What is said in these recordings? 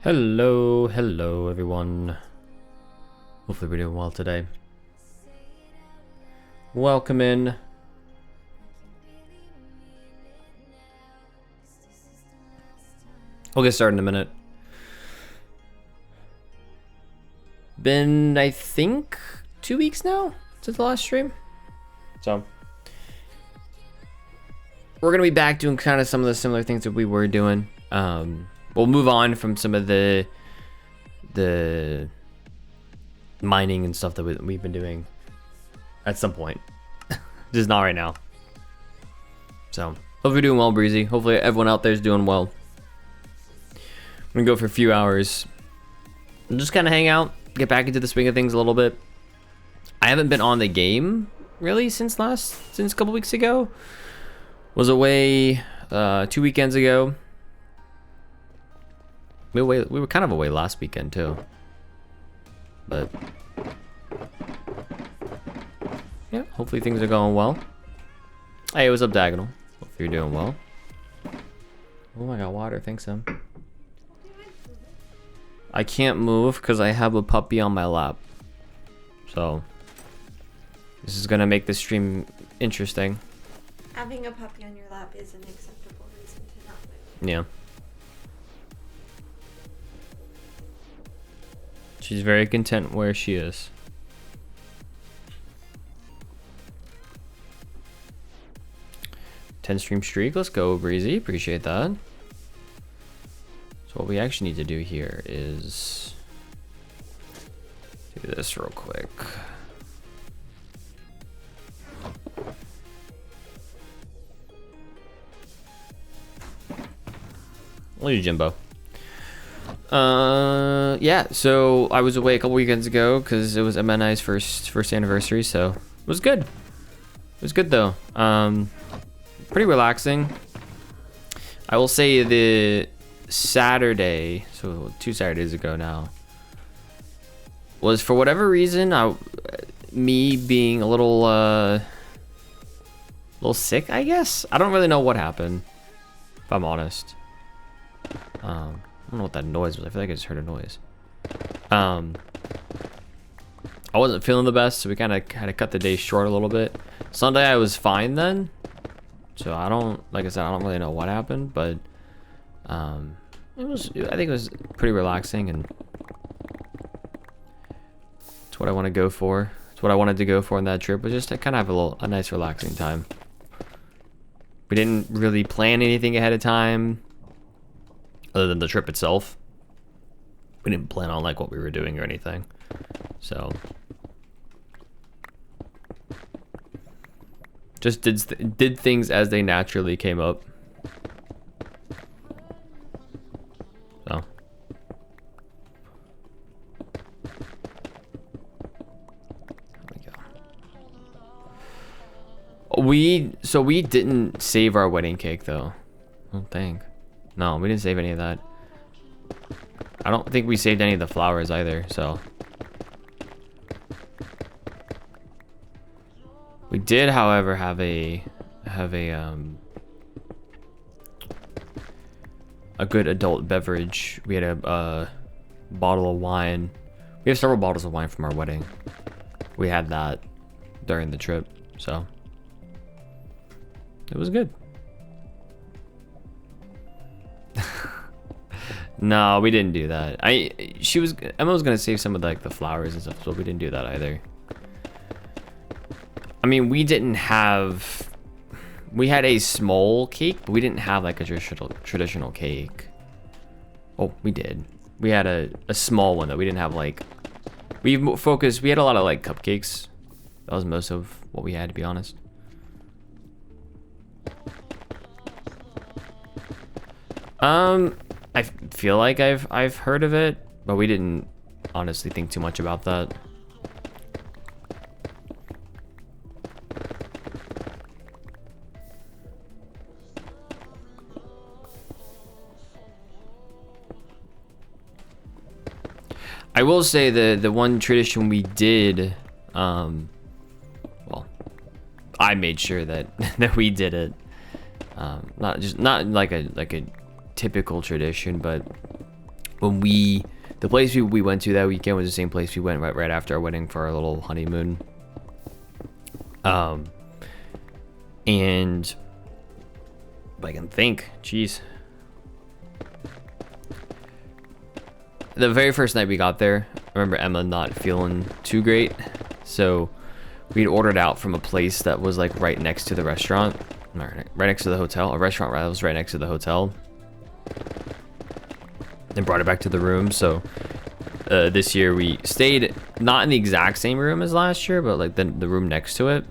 Hello everyone. Hopefully we're doing well today. Welcome in. We'll get started in a minute. Been, I think, 2 weeks now since the last stream. So, we're going to be back doing kind of some of the similar things that we were doing. We'll move on from some of the mining and stuff that we've been doing at some point. Just not right now. So, hope you're doing well, Breezy. Hopefully everyone out there is doing well. I'm gonna go for a few hours and just kind of hang out, get back into the swing of things a little bit. I haven't been on the game really since a couple weeks ago. Was away 2 weekends ago. We were kind of away last weekend too. But yeah, hopefully things are going well. Hey, what's up, Diagonal? Hope you're doing well. Oh, I got water. Thanks, Sam. I can't move because I have a puppy on my lap. So this is gonna make the stream interesting. Having a puppy on your lap is an acceptable reason to not move. Yeah. She's very content where she is. $10 stream streak. Let's go, Breezy. Appreciate that. So what we actually need to do here is do this real quick. I'll use Jimbo. Yeah, so I was away a couple weekends ago because it was MNI's first anniversary, so it was good. It was good though. Pretty relaxing. I will say the Saturday, so 2 Saturdays ago now, was for whatever reason me being a little sick, I guess. I don't really know what happened, if I'm honest. I don't know what that noise was. I feel like I just heard a noise. I wasn't feeling the best, so we kind of had to cut the day short a little bit. Sunday I was fine then, so like I said, I don't really know what happened, but I think it was pretty relaxing, and it's what I want to go for. It's what I wanted to go for on that trip, was just to kind of have a nice relaxing time. We didn't really plan anything ahead of time other than the trip itself. We didn't plan on like what we were doing or anything, so just did things as they naturally came up. So we didn't save our wedding cake though. I don't think. No, we didn't save any of that. I don't think we saved any of the flowers either, so. We did, however, have a good adult beverage. We had a bottle of wine. We have several bottles of wine from our wedding. We had that during the trip, so it was good. No, we didn't do that. Emma was gonna save some of the flowers and stuff, so we didn't do that either. I mean, we had a small cake, but we didn't have like a traditional cake. Oh, we did. We had a small one that we didn't have like. We had a lot of like cupcakes. That was most of what we had, to be honest. I feel like I've heard of it, but we didn't honestly think too much about that. I will say the one tradition we did, well, I made sure that that we did it. Not like a typical tradition, but when the place we went to that weekend was the same place we went right after our wedding for our little honeymoon. And if I can think, jeez. The very first night we got there, I remember Emma not feeling too great, so we'd ordered out from a place that was like right next to the restaurant, right next to the hotel. A restaurant rather was right next to the hotel. And brought it back to the room. So this year we stayed not in the exact same room as last year, but like the room next to it.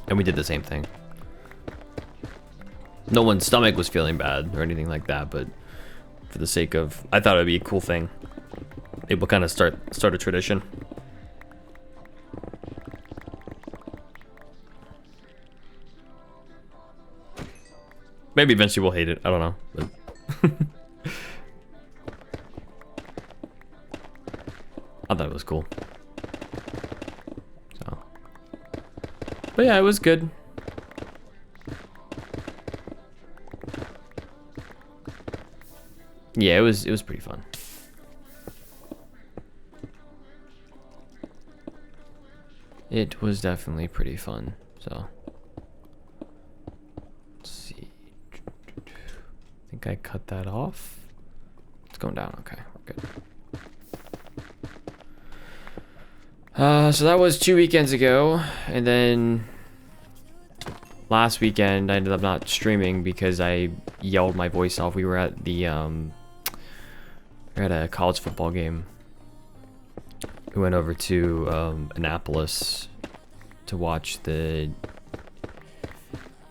And we did the same thing. No one's stomach was feeling bad or anything like that, but for the sake of, I thought it would be a cool thing. It will kind of start a tradition. Maybe eventually we'll hate it. I don't know. But I thought it was cool. So, but yeah, it was good. Yeah, it was pretty fun. It was definitely pretty fun. So, let's see. I think I cut that off. It's going down. Okay, we're good. So that was 2 weekends ago, and then last weekend I ended up not streaming because I yelled my voice off. We were at a college football game. We went over to Annapolis to watch the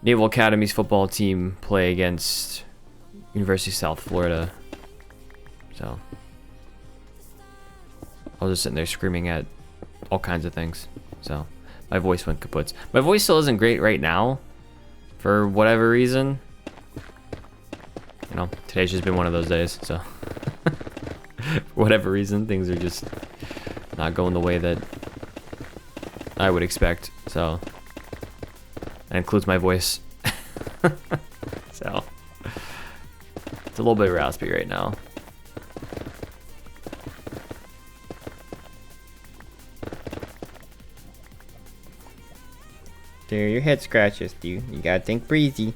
Naval Academy's football team play against University of South Florida. So I was just sitting there screaming at all kinds of things. So my voice went kaput. My voice still isn't great right now for whatever reason. You know, today's just been one of those days, so for whatever reason, things are just not going the way that I would expect. So that includes my voice. So it's a little bit raspy right now. There, your head scratches, dude. You gotta think breezy.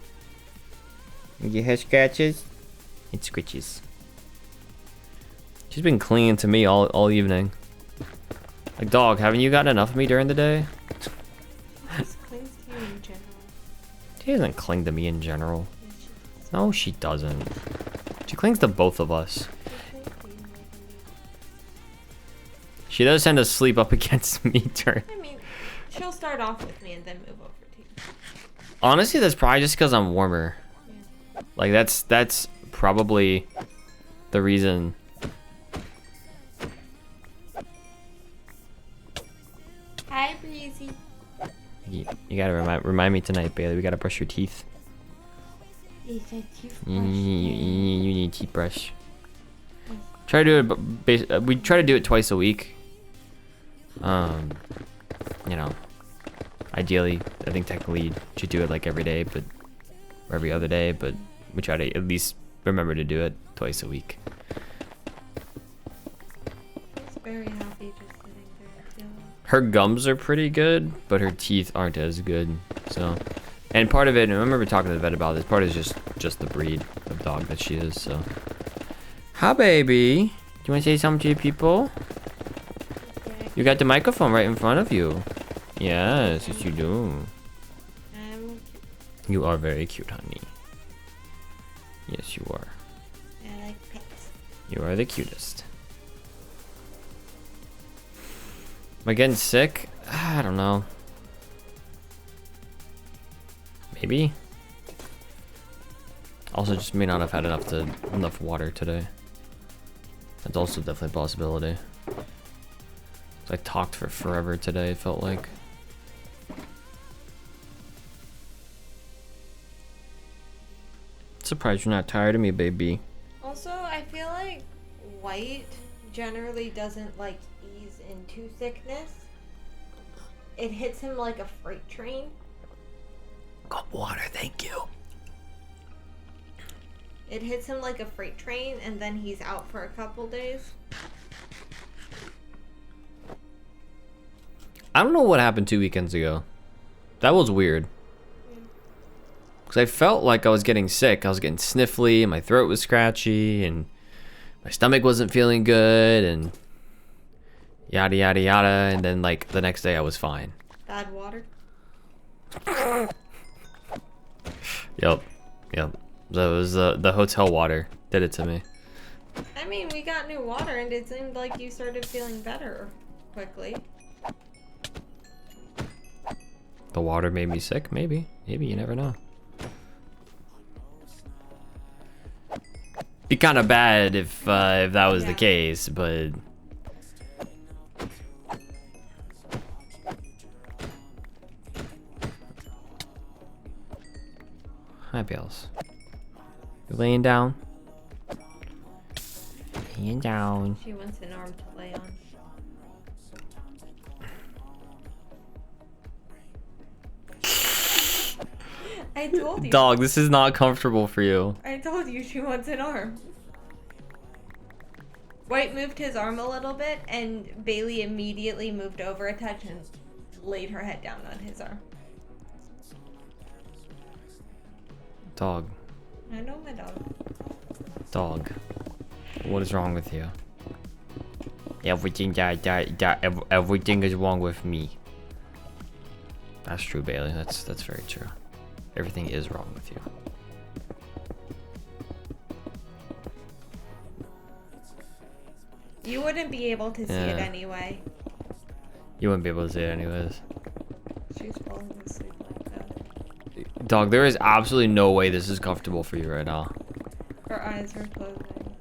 Your head scratches, it squitches. She's been clinging to me all evening. Like, dog, haven't you gotten enough of me during the day? Just clings to you in general. She doesn't cling to me in general. Yes, she does. No, she doesn't. She clings to both of us. She clings to you more than me. She does tend to sleep up against me during. I mean, she'll start off with me and then move over to you. Honestly, that's probably just because I'm warmer. Yeah. Like, that's probably the reason. Hi, Breezy. You gotta remind me tonight, Bailey. We gotta brush your teeth. Is that toothbrush? You need a teeth brush. Try to do it. We try to do it twice a week. You know, ideally, I think technically you should do it like every day, but or every other day. But we try to at least remember to do it twice a week. She's very happy just sitting there chilling. Her gums are pretty good, but her teeth aren't as good. So, and part of it, and I remember talking to the vet about this. Part is just the breed of dog that she is. So, hi, baby. Do you want to say something to your people? You got the microphone right in front of you. Yes, yes you do. You are very cute, honey. Yes, you are. I like pets. You are the cutest. Am I getting sick? I don't know. Maybe. Also, just may not have had enough water today. That's also definitely a possibility. I talked for forever today, it felt like. Surprised you're not tired of me, baby. Also, I feel like white generally doesn't like ease into sickness. It hits him like a freight train. Cup water, thank you. It hits him like a freight train, and then he's out for a couple days. I don't know what happened 2 weekends ago. That was weird. Because I felt like I was getting sick. I was getting sniffly, and my throat was scratchy, and my stomach wasn't feeling good, and yada yada yada. And then like the next day I was fine. Bad water. Yep. That was the hotel water did it to me. I mean, we got new water, and it seemed like you started feeling better quickly. The water made me sick, maybe. Maybe, you never know. Be kind of bad if that was the case, but... Hi, Bells. You laying down? Laying down. She wants an arm to lay on. I told you. Dog, this is not comfortable for you. I told you she wants an arm. White moved his arm a little bit, and Bailey immediately moved over a touch and laid her head down on his arm. Dog. I know my dog. Dog. What is wrong with you? Everything everything is wrong with me. That's true, Bailey. That's very true. Everything is wrong with you. You wouldn't be able to see it anyway. You wouldn't be able to see it anyways. She's falling asleep like that. Dog, there is absolutely no way this is comfortable for you right now. Her eyes are closing.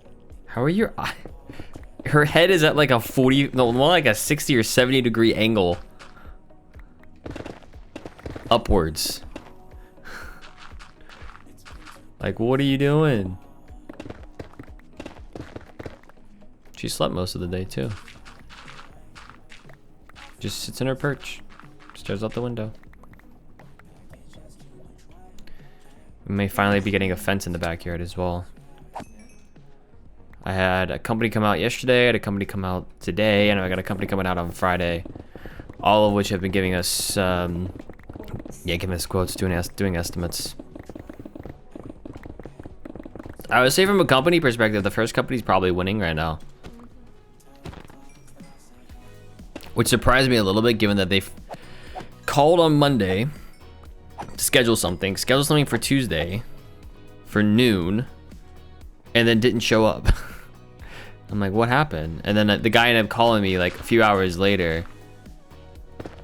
How are your eyes? Her head is at like a 40, no, more like a 60 or 70 degree angle. Upwards. Like, what are you doing? She slept most of the day too. Just sits in her perch. Stares out the window. We may finally be getting a fence in the backyard as well. I had a company come out yesterday, I had a company come out today, and I got a company coming out on Friday. All of which have been giving us, giving us quotes, doing estimates. I would say from a company perspective, the first company's probably winning right now. Which surprised me a little bit, given that they've called on Monday to schedule something for Tuesday for noon, and then didn't show up. I'm like, what happened? And then the guy ended up calling me like a few hours later.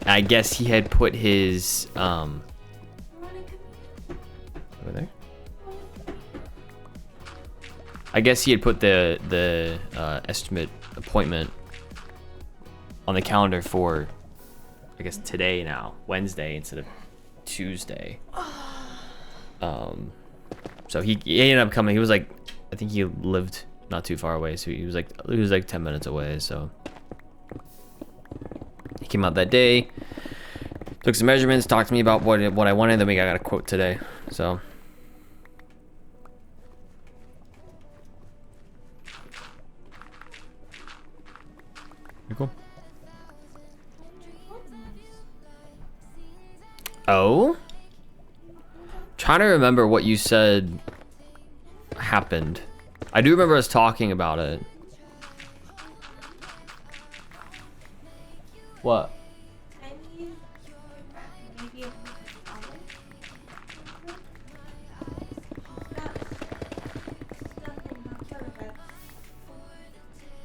I guess he had put his over there. I guess he had put the estimate appointment on the calendar for, I guess, today now, Wednesday instead of Tuesday. So he ended up coming. He was like, I think he lived not too far away, so he was like 10 minutes away. So he came out that day, took some measurements, talked to me about what I wanted, then we got a quote today. So cool. Oh? Trying to remember what you said happened. I do remember us talking about it. What?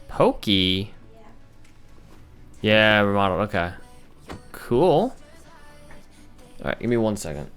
Pokey? Yeah, remodeled. Okay. Cool. Alright, give me 1 second.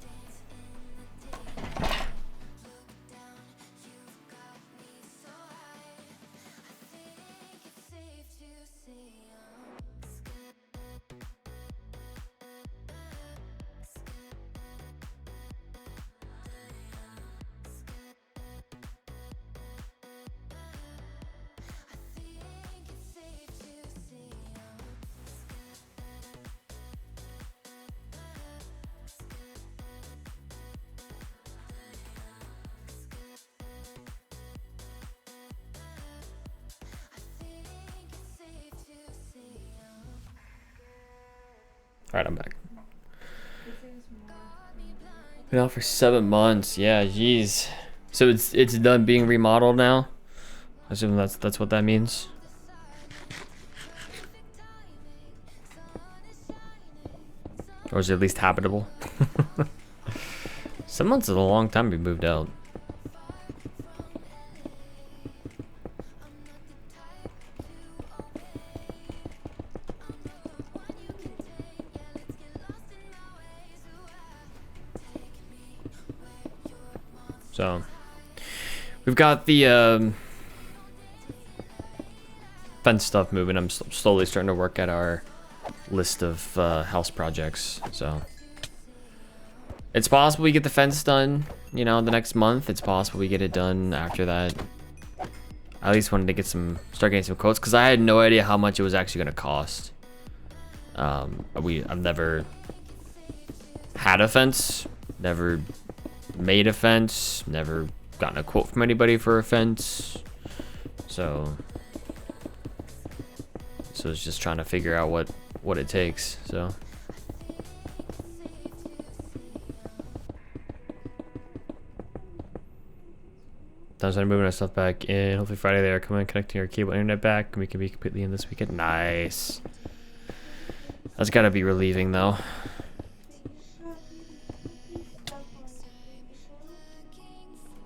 All right, I'm back. Been out for 7 months. Yeah, jeez. So it's done being remodeled now. I assume that's what that means. Or is it at least habitable? 7 months is a long time to be moved out. So we've got the fence stuff moving. I'm slowly starting to work at our list of house projects. So it's possible we get the fence done, you know, the next month. It's possible we get it done after that. I at least wanted to start getting some quotes because I had no idea how much it was actually going to cost. I've never had a fence, never made a fence, never gotten a quote from anybody for a fence. So it's just trying to figure out what it takes. So I'm moving our stuff back in. Hopefully Friday they are coming, connecting our cable internet back, and we can be completely in this weekend. Nice. That's gotta be relieving though.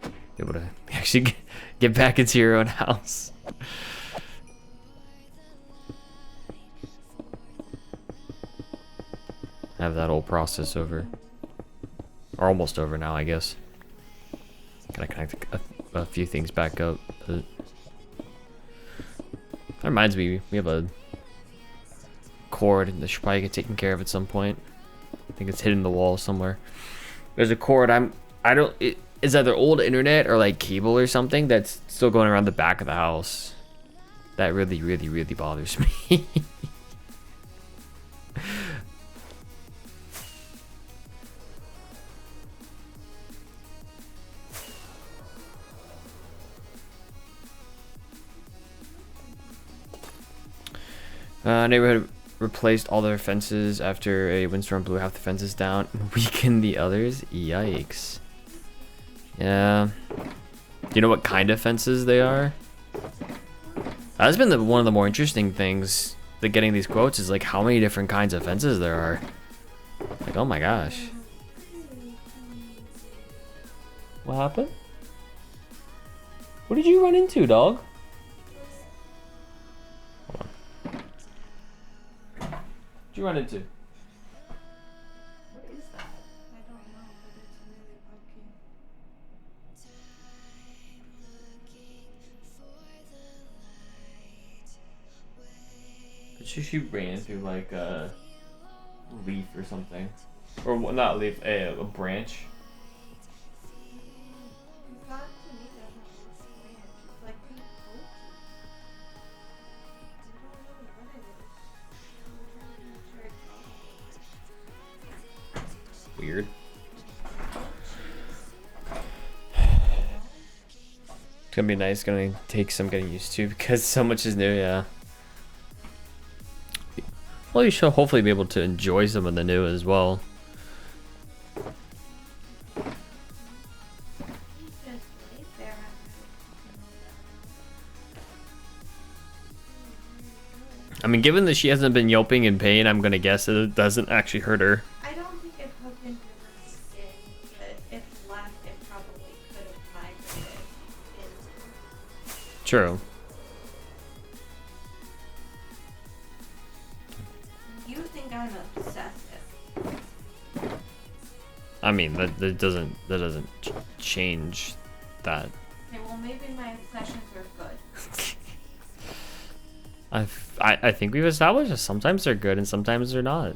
Be able to actually get back into your own house. Have that whole process over. Or almost over now, I guess. Gotta connect a few things back up. But that reminds me, we have a cord that should probably get taken care of at some point. I think it's hidden in the wall somewhere. There's a cord. It's either old internet or like cable or something that's still going around the back of the house. That really, really, really bothers me. Neighborhood replaced all their fences after a windstorm blew half the fences down and weakened the others. Yikes. Yeah. Do you know what kind of fences they are? That's been one of the more interesting things that getting these quotes is like how many different kinds of fences there are. Like, oh my gosh. What happened? What did you run into, dog? Hold on. What'd you run into? What is that? I don't know, but it's really bugging. She ran through like a leaf or something. Or not a leaf, a branch. That to me doesn't look weird. It's like pink coat. I don't know what it is. Weird. It's gonna be nice, gonna take some getting used to because so much is new, yeah. Well, you should hopefully be able to enjoy some of the new as well. I mean, given that she hasn't been yelping in pain, I'm gonna guess that it doesn't actually hurt her. I don't think it hooked into her skin, but if left, it probably could have migrated into. True. You think I'm obsessive? I mean, that doesn't change that. Okay, well maybe my obsessions are good. I think we've established that sometimes they're good and sometimes they're not.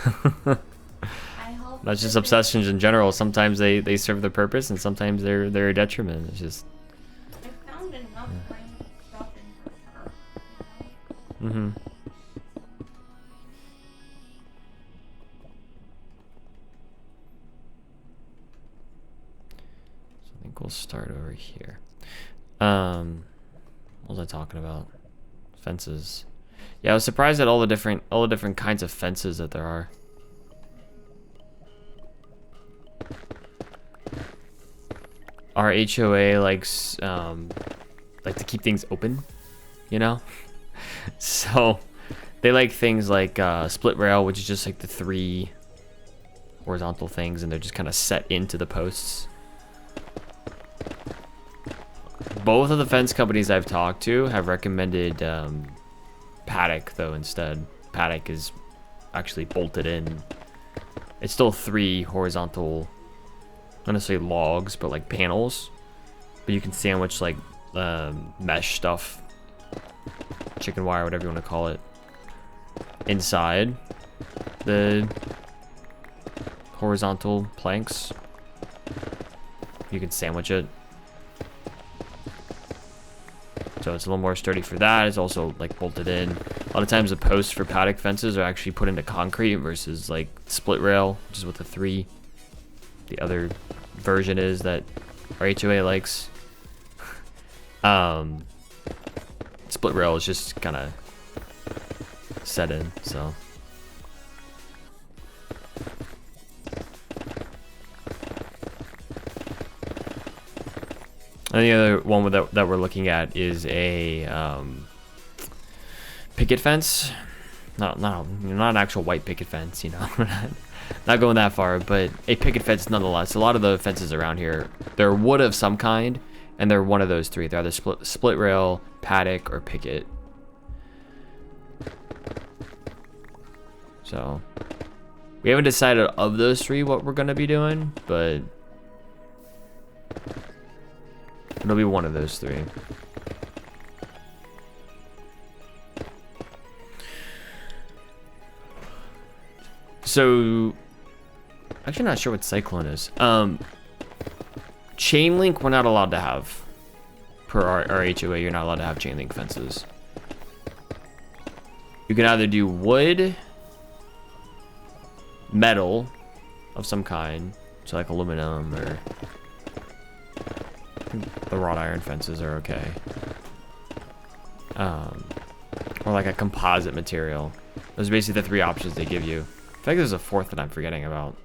I hope Not just that obsessions in general. Sometimes they serve their purpose and sometimes they're a detriment. It's just. I found enough random stuff in her. Mm-hmm. So I think we'll start over here. What was I talking about? Fences. Yeah, I was surprised at all the different kinds of fences that there are. Our HOA likes to keep things open, you know? So they like things like split rail, which is just like the 3 horizontal things, and they're just kind of set into the posts. Both of the fence companies I've talked to have recommended paddock, though. Instead, paddock is actually bolted in. It's still 3 horizontal, not necessarily logs, but like panels, but you can sandwich like mesh stuff, chicken wire, whatever you want to call it, inside the horizontal planks. You can sandwich it, so it's a little more sturdy for that. It's also like bolted in. A lot of times the posts for paddock fences are actually put into concrete versus like split rail, which is what the other version is that our HOA likes. Split rail is just kind of set in, so. And the other one that we're looking at is a picket fence. Not an actual white picket fence, you know. Not going that far, but a picket fence nonetheless. A lot of the fences around here, they're wood of some kind, and they're one of those 3. They're either split rail, paddock, or picket. So we haven't decided of those 3 what we're gonna be doing, but it'll be one of those 3. So, actually not sure what Cyclone is. Chain link we're not allowed to have. Per our HOA, you're not allowed to have chain link fences. You can either do wood, metal of some kind, so like aluminum, or the wrought iron fences are okay. Or like a composite material. Those are basically the 3 options they give you. I think there's a 4th that I'm forgetting about.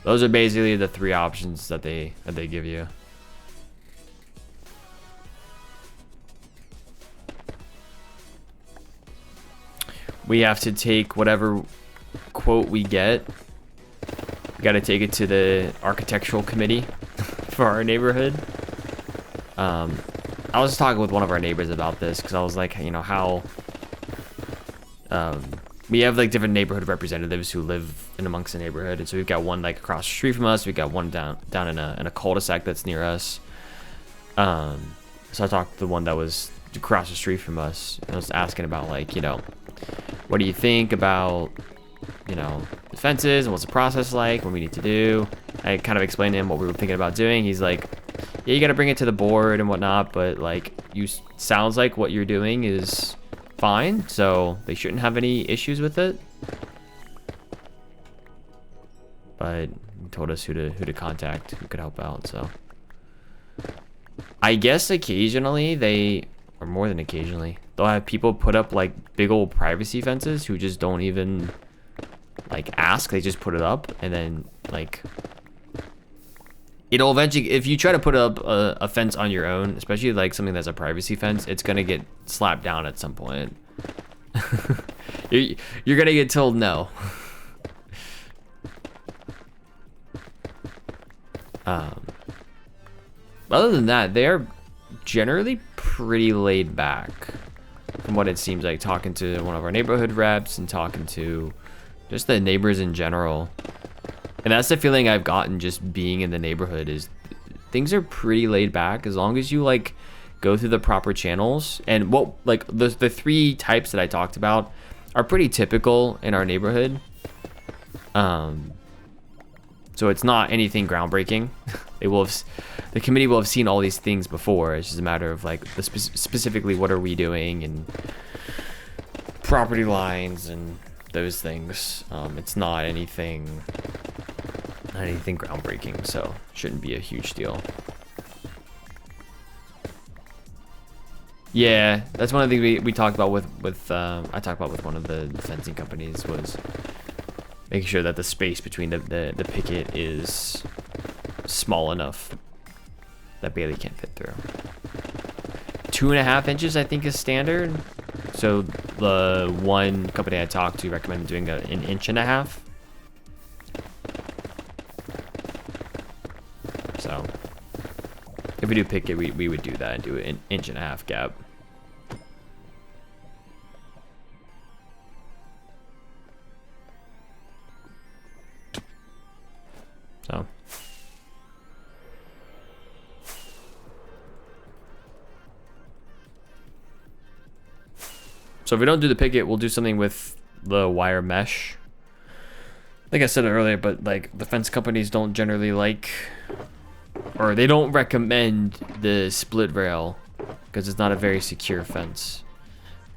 Those are basically the 3 options that they give you. We have to take whatever quote we get. We got to take it to the architectural committee for our neighborhood. I was talking with one of our neighbors about this because I was like, you know, how we have like different neighborhood representatives who live in amongst the neighborhood, and so we've got one like across the street from us. We've got one down in a cul-de-sac that's near us. So I talked to the one that was across the street from us, and I was asking about like, you know, what do you think about, you know, the fences and what's the process like, what we need to do. I kind of explained to him what we were thinking about doing. He's like, yeah, you got to bring it to the board and whatnot, but like, sounds like what you're doing is fine, so they shouldn't have any issues with it. But he told us who to contact, who could help out. So I guess occasionally or more than occasionally, they'll have people put up like big old privacy fences who just don't even like ask. They just put it up, and then like it'll eventually, if you try to put up a fence on your own, especially like something that's a privacy fence, it's gonna get slapped down at some point. You're gonna get told no. Other than that, they're generally pretty laid back, from what it seems like, talking to one of our neighborhood reps and talking to just the neighbors in general. And that's the feeling I've gotten just being in the neighborhood, is things are pretty laid back as long as you like go through the proper channels. And what like the 3 types that I talked about are pretty typical in our neighborhood. So it's not anything groundbreaking. The committee will have seen all these things before. It's just a matter of like specifically what are we doing and property lines and those things. It's not anything groundbreaking, so shouldn't be a huge deal. Yeah, that's one of the things we talked about with I talked about with one of the fencing companies, was making sure that the space between the picket is small enough that Bailey can't fit through. 2.5 inches, I think, is standard. So the one company I talked to recommended doing an 1.5 inches. So if we do picket, we would do that and do an 1.5 inch gap. So if we don't do the picket, we'll do something with the wire mesh. I think I said it earlier, but like the fence companies don't generally like, or they don't recommend the split rail because it's not a very secure fence.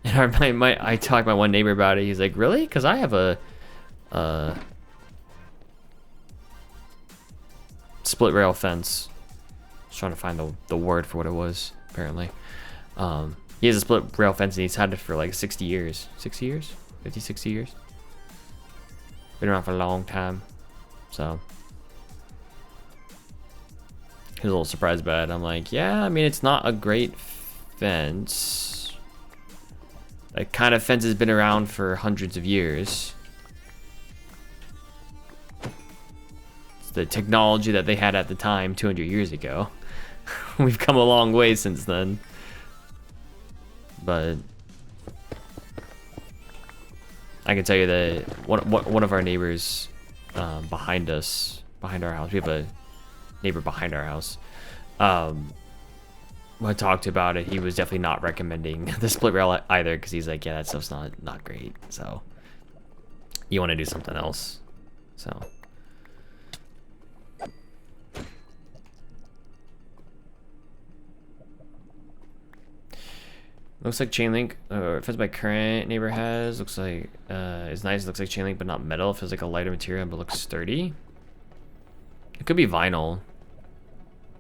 And I talked to my one neighbor about it. He's like, really? Because I have a split rail fence. I was trying to find the word for what it was, apparently. He has a split rail fence and he's had it for like 60 years. 60 years? 50, 60 years? Been around for a long time. So he was a little surprised by it. I'm like, yeah, I mean, it's not a great fence. That kind of fence has been around for hundreds of years. It's the technology that they had at the time 200 years ago. We've come a long way since then. But I can tell you that one of our neighbors behind our house, we have a neighbor behind our house, when I talked about it, he was definitely not recommending the split rail either, because he's like, yeah, that stuff's not great. So you want to do something else. So looks like chain link, fence my current neighbor has. Looks like is nice. Looks like chain link, but not metal. Feels like a lighter material, but looks sturdy. It could be vinyl.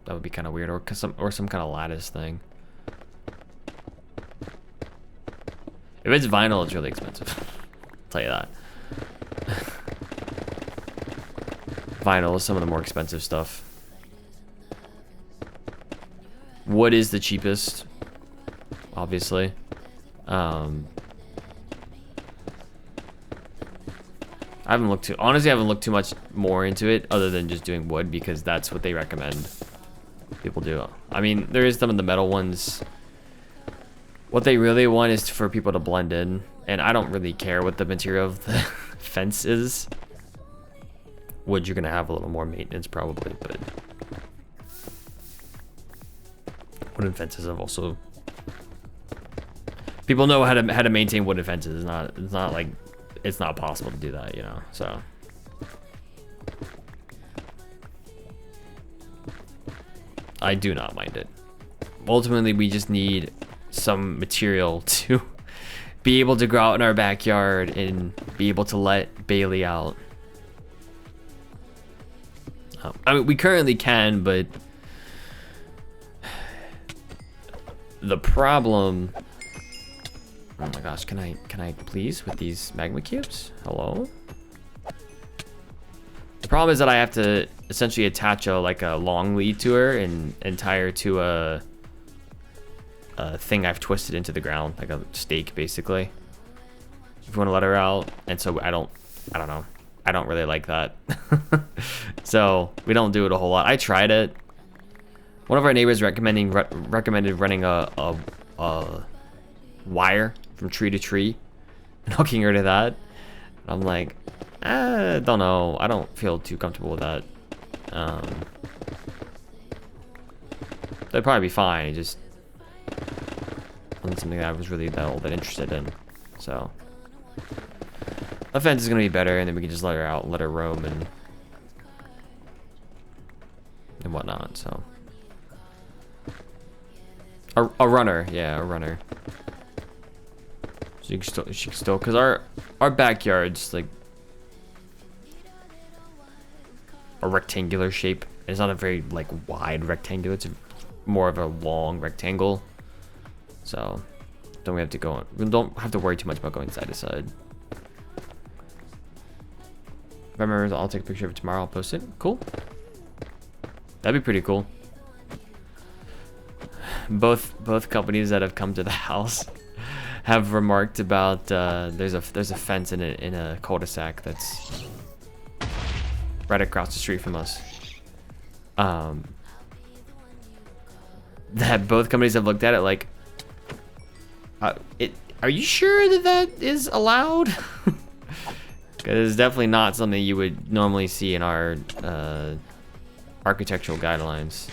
That would be kind of weird, or some kind of lattice thing. If it's vinyl, it's really expensive. I'll tell you that. Vinyl is some of the more expensive stuff. Wood is the cheapest, obviously. Honestly, I haven't looked too much more into it other than just doing wood, because that's what they recommend people do. I mean, there is some of the metal ones. What they really want is for people to blend in, and I don't really care what the material of the fence is. Wood, you're gonna have a little more maintenance probably, but wooden fences have also, people know how to maintain wooden fences. It's not like it's not possible to do that, you know. So I do not mind it. Ultimately, we just need some material to be able to go out in our backyard and be able to let Bailey out. I mean, we currently can, but the problem, oh my gosh, can I please with these magma cubes? Hello? The problem is that I have to essentially attach a long lead to her and tie her to a thing I've twisted into the ground, like a stake basically, if you want to let her out. And so I don't know, I don't really like that. So we don't do it a whole lot. I tried it. One of our neighbors recommended running a wire from tree to tree and hooking her to that. I'm like, I don't know. I don't feel too comfortable with that. That'd probably be fine. It just wasn't something that I was really all that interested in. So a fence is gonna be better, and then we can just let her out and let her roam and whatnot. So a runner, yeah, a runner. So she can still, because our backyard's like a rectangular shape. It's not a very like wide rectangle. It's more of a long rectangle. So we don't have to worry too much about going side to side. If I remember, I'll take a picture of it tomorrow. I'll post it. Cool. That'd be pretty cool. Both companies that have come to the house have remarked about there's a fence in a cul-de-sac that's right across the street from us. That both companies have looked at it like, are you sure that is allowed? Because it's definitely not something you would normally see in our architectural guidelines.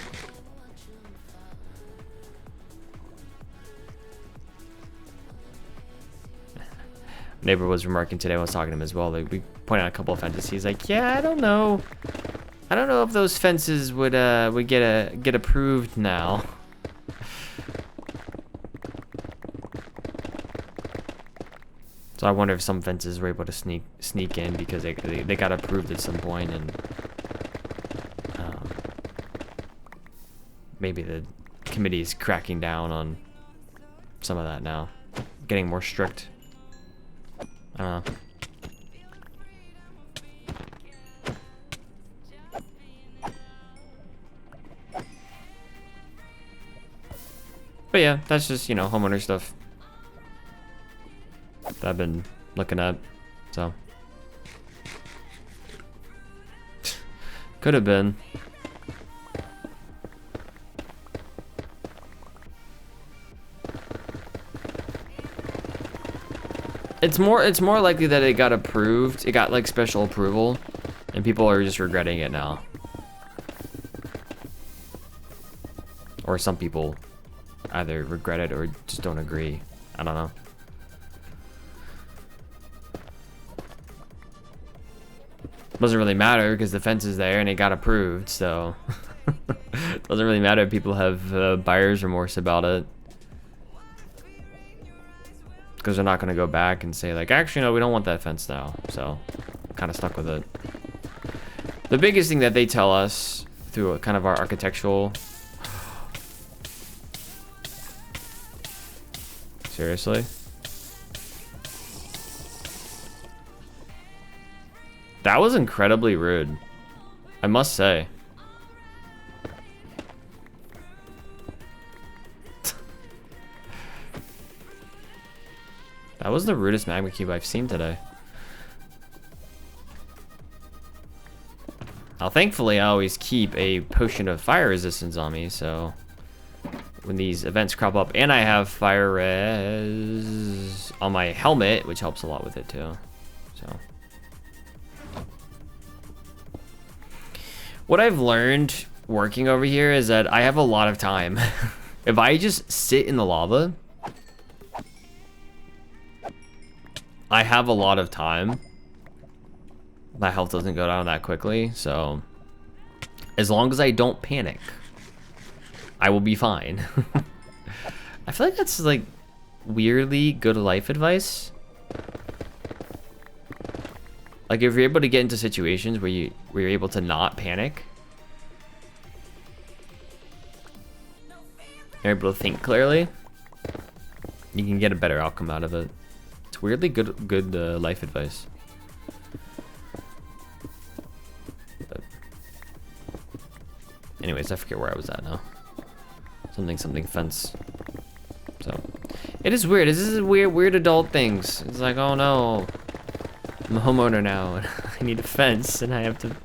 Neighbor was remarking today when I was talking to him as well. Like, we pointed out a couple of fences. He's like, yeah, I don't know if those fences would get approved now. So I wonder if some fences were able to sneak in because they got approved at some point, and maybe the committee's cracking down on some of that now, getting more strict. I don't know. But yeah, that's just, you know, homeowner stuff that I've been looking at, so. Could have been. It's more likely that it got approved. It got like special approval, and people are just regretting it now. Or some people either regret it or just don't agree. I don't know. Doesn't really matter because the fence is there and it got approved, so doesn't really matter if people have buyer's remorse about it. Because they're not going to go back and say like, actually no, we don't want that fence now. So kind of stuck with it. The biggest thing that they tell us through kind of our architectural. Seriously? That was incredibly rude, I must say. That was the rudest magma cube I've seen today. Now, thankfully, I always keep a potion of fire resistance on me, so when these events crop up, and I have fire res on my helmet, which helps a lot with it too. So, what I've learned working over here is that I have a lot of time. If I just sit in the lava, I have a lot of time. My health doesn't go down that quickly, so as long as I don't panic, I will be fine. I feel like that's like weirdly good life advice. Like if you're able to get into situations where you're able to not panic, you're able to think clearly, you can get a better outcome out of it. It's weirdly good life advice. But anyways, I forget where I was at now. Something fence. So it is weird. This is weird adult things. It's like, oh no, I'm a homeowner now and I need a fence and I have to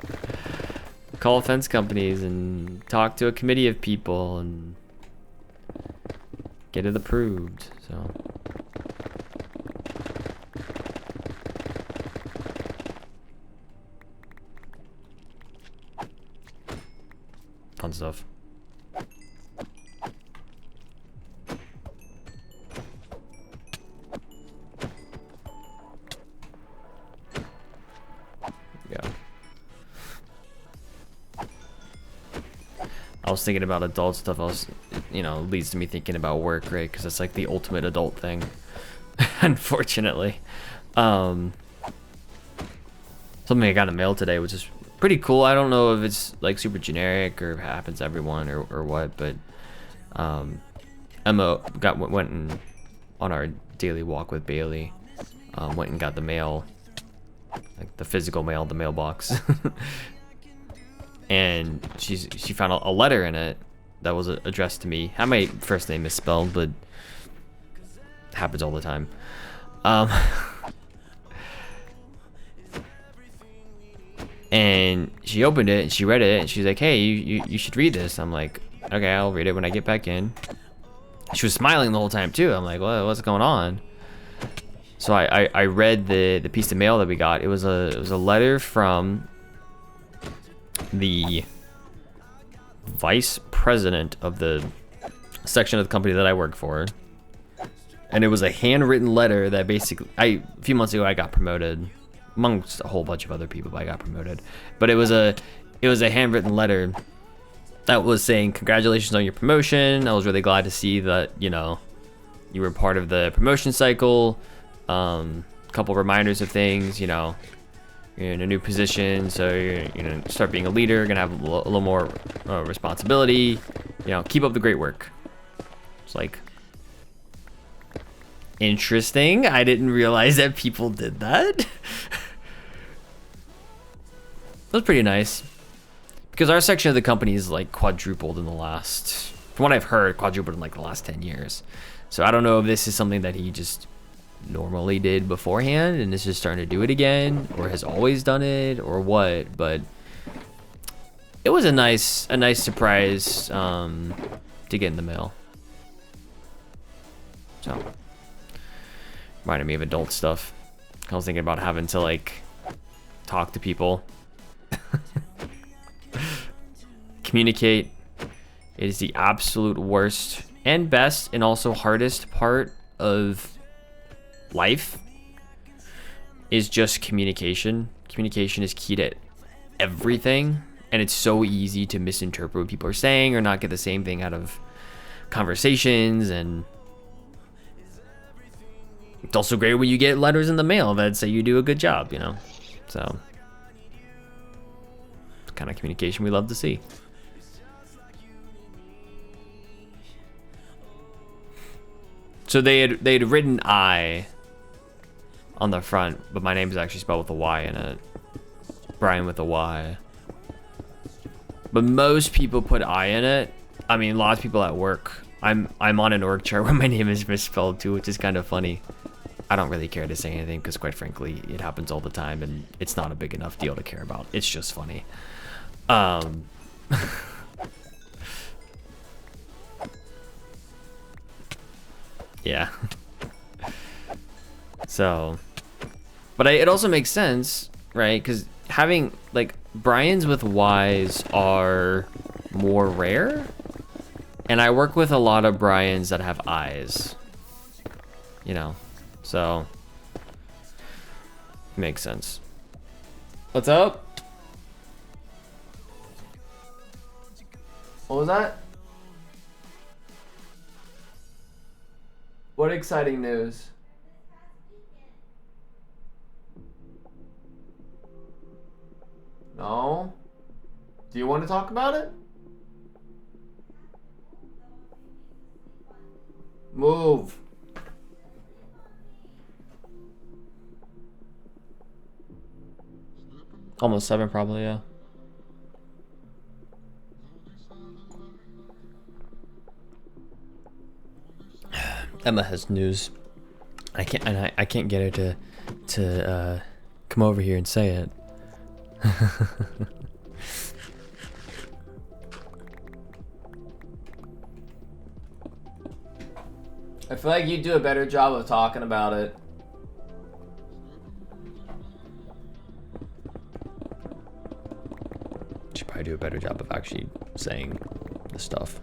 call fence companies and talk to a committee of people and get it approved. So fun stuff. I was thinking about adult stuff. Leads to me thinking about work, right? Because it's like the ultimate adult thing, unfortunately. Something I got in the mail today, which is pretty cool. I don't know if it's like super generic or happens to everyone or what, but Emma went on our daily walk with Bailey. Went and got the mail, like the physical mail, the mailbox. And she found a letter in it that was addressed to me. I had my first name misspelled, but it happens all the time. And she opened it and she read it and she's like, hey, you should read this. I'm like, okay, I'll read it when I get back in. She was smiling the whole time too. I'm like, what's going on? So I read the piece of mail that we got. It was a letter from the vice president of the section of the company that I work for. And it was a handwritten letter that basically, a few months ago I got promoted, amongst a whole bunch of other people, but I got promoted. But it was a handwritten letter that was saying, congratulations on your promotion. I was really glad to see that, you know, you were part of the promotion cycle. A couple reminders of things, you know, you're in a new position, so you're gonna start being a leader, you're gonna have a little more responsibility, you know, keep up the great work. It's like, interesting. I didn't realize that people did that. That was pretty nice, because our section of the company is like quadrupled in the last, from what I've heard, quadrupled in like the last 10 years. So I don't know if this is something that he just normally did beforehand and is just starting to do it again, or has always done it, or what. But it was a nice surprise to get in the mail. So reminded me of adult stuff. I was thinking about having to like talk to people. Communicate. It is the absolute worst and best and also hardest part of life, is just communication. Communication is key to everything, and it's so easy to misinterpret what people are saying or not get the same thing out of conversations. And it's also great when you get letters in the mail that say you do a good job, you know. So it's the kind of communication we love to see. So they had written I on the front, but my name is actually spelled with a Y in it. Brian with a Y. But most people put I in it. I mean, lots of people at work. I'm on an org chart where my name is misspelled too, which is kind of funny. I don't really care to say anything because, quite frankly, it happens all the time and it's not a big enough deal to care about. It's just funny. Yeah. So, but it also makes sense, right? Because having like Brian's with Y's are more rare, and I work with a lot of Brian's that have I's, you know, so makes sense. What's up? What was that? What exciting news? No? Do you want to talk about it? Move. Almost 7 probably, yeah. Emma has news. I can't get her to come over here and say it. I feel like you do a better job of talking about it. Should probably do a better job of actually saying the stuff.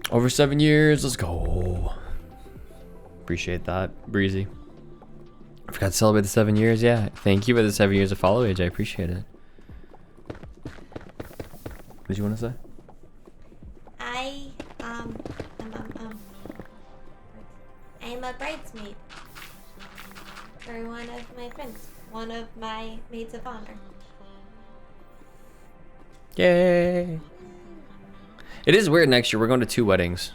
Over 7 years, let's go. Appreciate that, Breezy. I forgot to celebrate the 7 years. Yeah, thank you for the 7 years of follow age. I appreciate it. What did you want to say? I'm a bridesmaid for one of my friends, one of my maids of honor. Yay! It is weird next year. We're going to 2 weddings,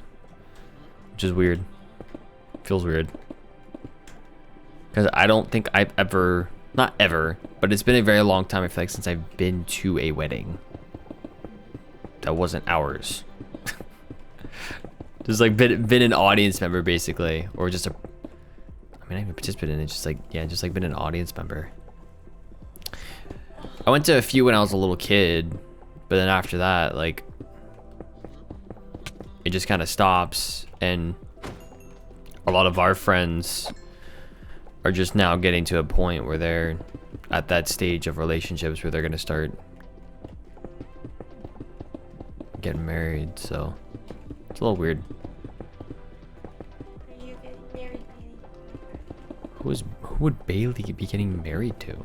which is weird. Feels weird. Because I don't think I've ever, not ever, but it's been a very long time, I feel like, since I've been to a wedding that wasn't ours. Just like been an audience member, basically. Or just a, I mean, I even participated in it, just like, yeah, just like been an audience member. I went to a few when I was a little kid, but then after that, like, it just kind of stops, and a lot of our friends are just now getting to a point where they're at that stage of relationships where they're gonna start getting married, so it's a little weird. Are you getting married, Bailey? Who would Bailey be getting married to?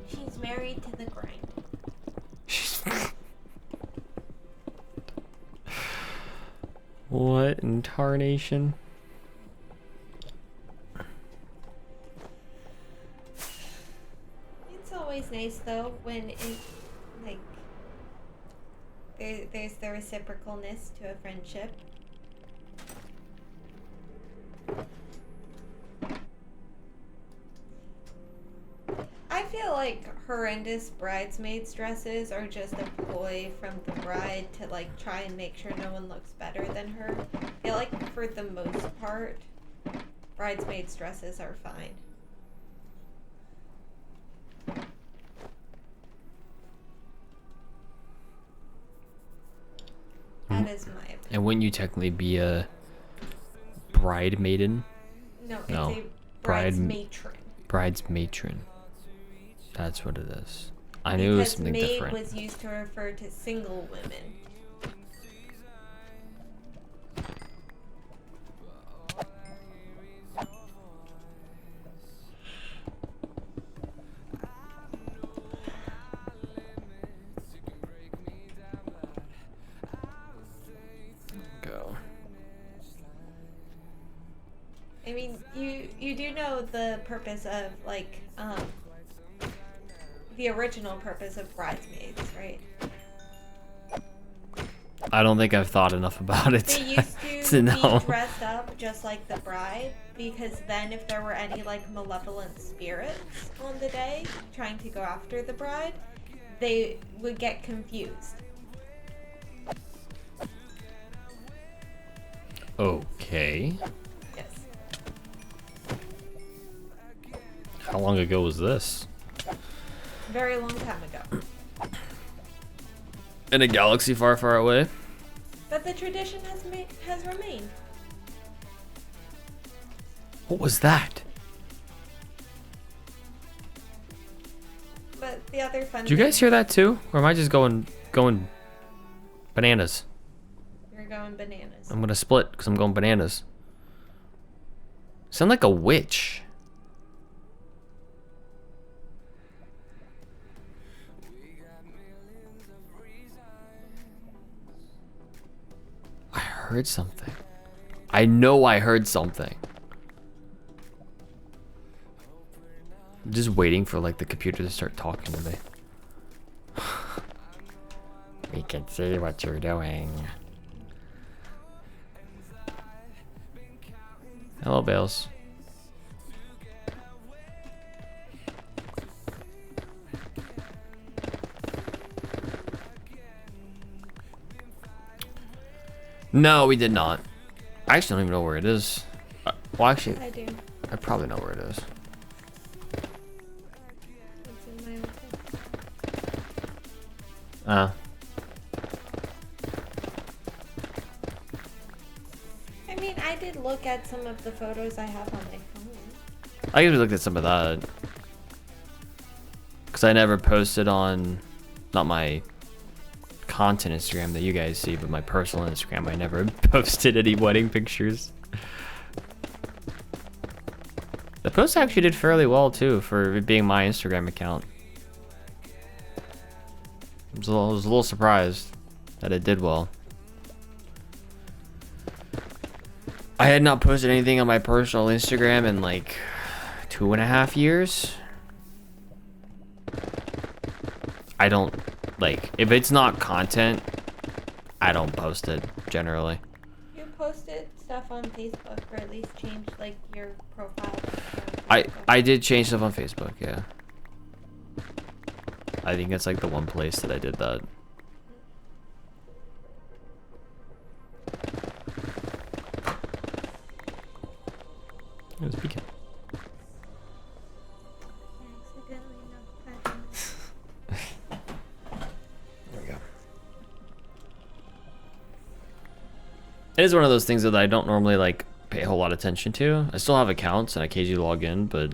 She's married to the grind. What in tarnation? It's always nice though when it like there's the reciprocalness to a friendship. I feel like horrendous bridesmaids dresses are just a ploy from the bride to like try and make sure no one looks better than her. I feel like for the most part, bridesmaids dresses are fine. That is my opinion. And wouldn't you technically be a bride maiden? No, it's No. a bride's matron. Bride's matron. That's what it is. I knew it was something maid different. was used to refer to single women. Go. I mean, you do know the purpose of like the original purpose of bridesmaids, right? I don't think I've thought enough about it They used to to know. be dressed up just like the bride, because then if there were any like malevolent spirits on the day trying to go after the bride, they would get confused. Okay. Yes. How long ago was this? Very long time ago. In a galaxy far, far away? But the tradition has remained. What was that? But the other fun Did you guys hear that too? Or am I just going bananas? You're going bananas. I'm gonna split because I'm going bananas. Sound like a witch. I heard something. I know I heard something. I'm just waiting for like the computer to start talking to me. We can see what you're doing. Hello, Bales. No, we did not. I actually don't even know where it is. Well, actually, I do. I probably know where it is. It's in my office. I mean, I did look at some of the photos I have on my phone. I usually looked at some of that. Because I never posted on, not my content Instagram that you guys see, but my personal Instagram, I never posted any wedding pictures. The post actually did fairly well too for it being my Instagram account. I was a little surprised that it did well. I had not posted anything on my personal Instagram in like 2.5 years. I don't, like, if it's not content, I don't post it, generally. You posted stuff on Facebook, or at least changed, like, your profile picture on I Facebook. did change stuff on Facebook, yeah. I think it's like the one place that I did that. It was peeking. Accidentally knocked that in. There we go. It is one of those things that I don't normally like pay a whole lot of attention to. I still have accounts and I occasionally log in, but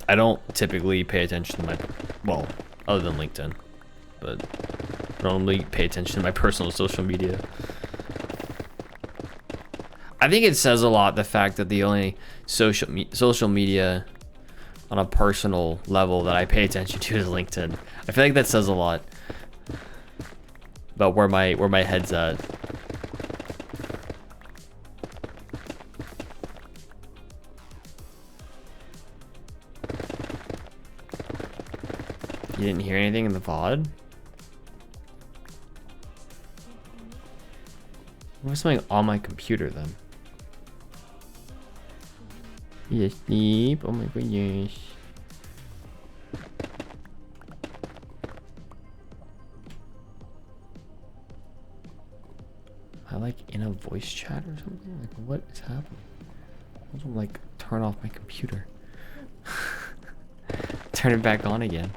I don't typically pay attention to my, well, other than LinkedIn, but I don't really pay attention to my personal social media. I think it says a lot, the fact that the only social media on a personal level that I pay attention to is LinkedIn. I feel like that says a lot about where my head's at. You didn't hear anything in the VOD? What's something on my computer then? Yes, sleep. Oh my goodness. Am I like in a voice chat or something? Like what is happening? I want to like turn off my computer. Turn it back on again.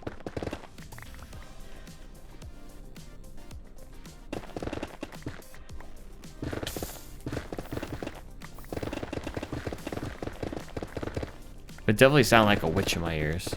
It definitely sounded like a witch in my ears.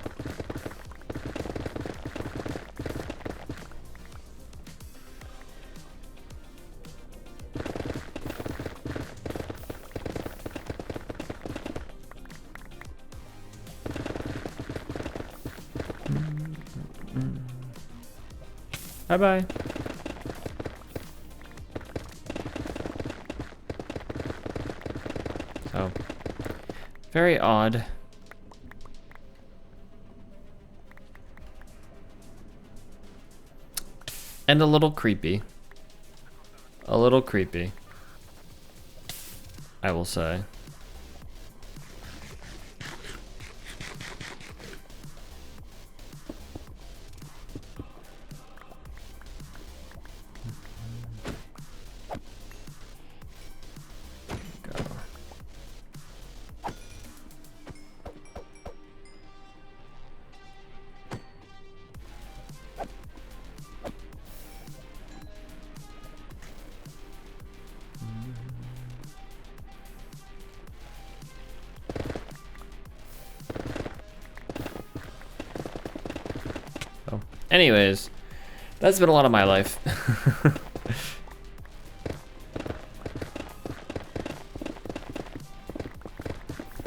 Bye-bye. So, very odd. And a little creepy. A little creepy, I will say. Go. So, anyways, that's been a lot of my life.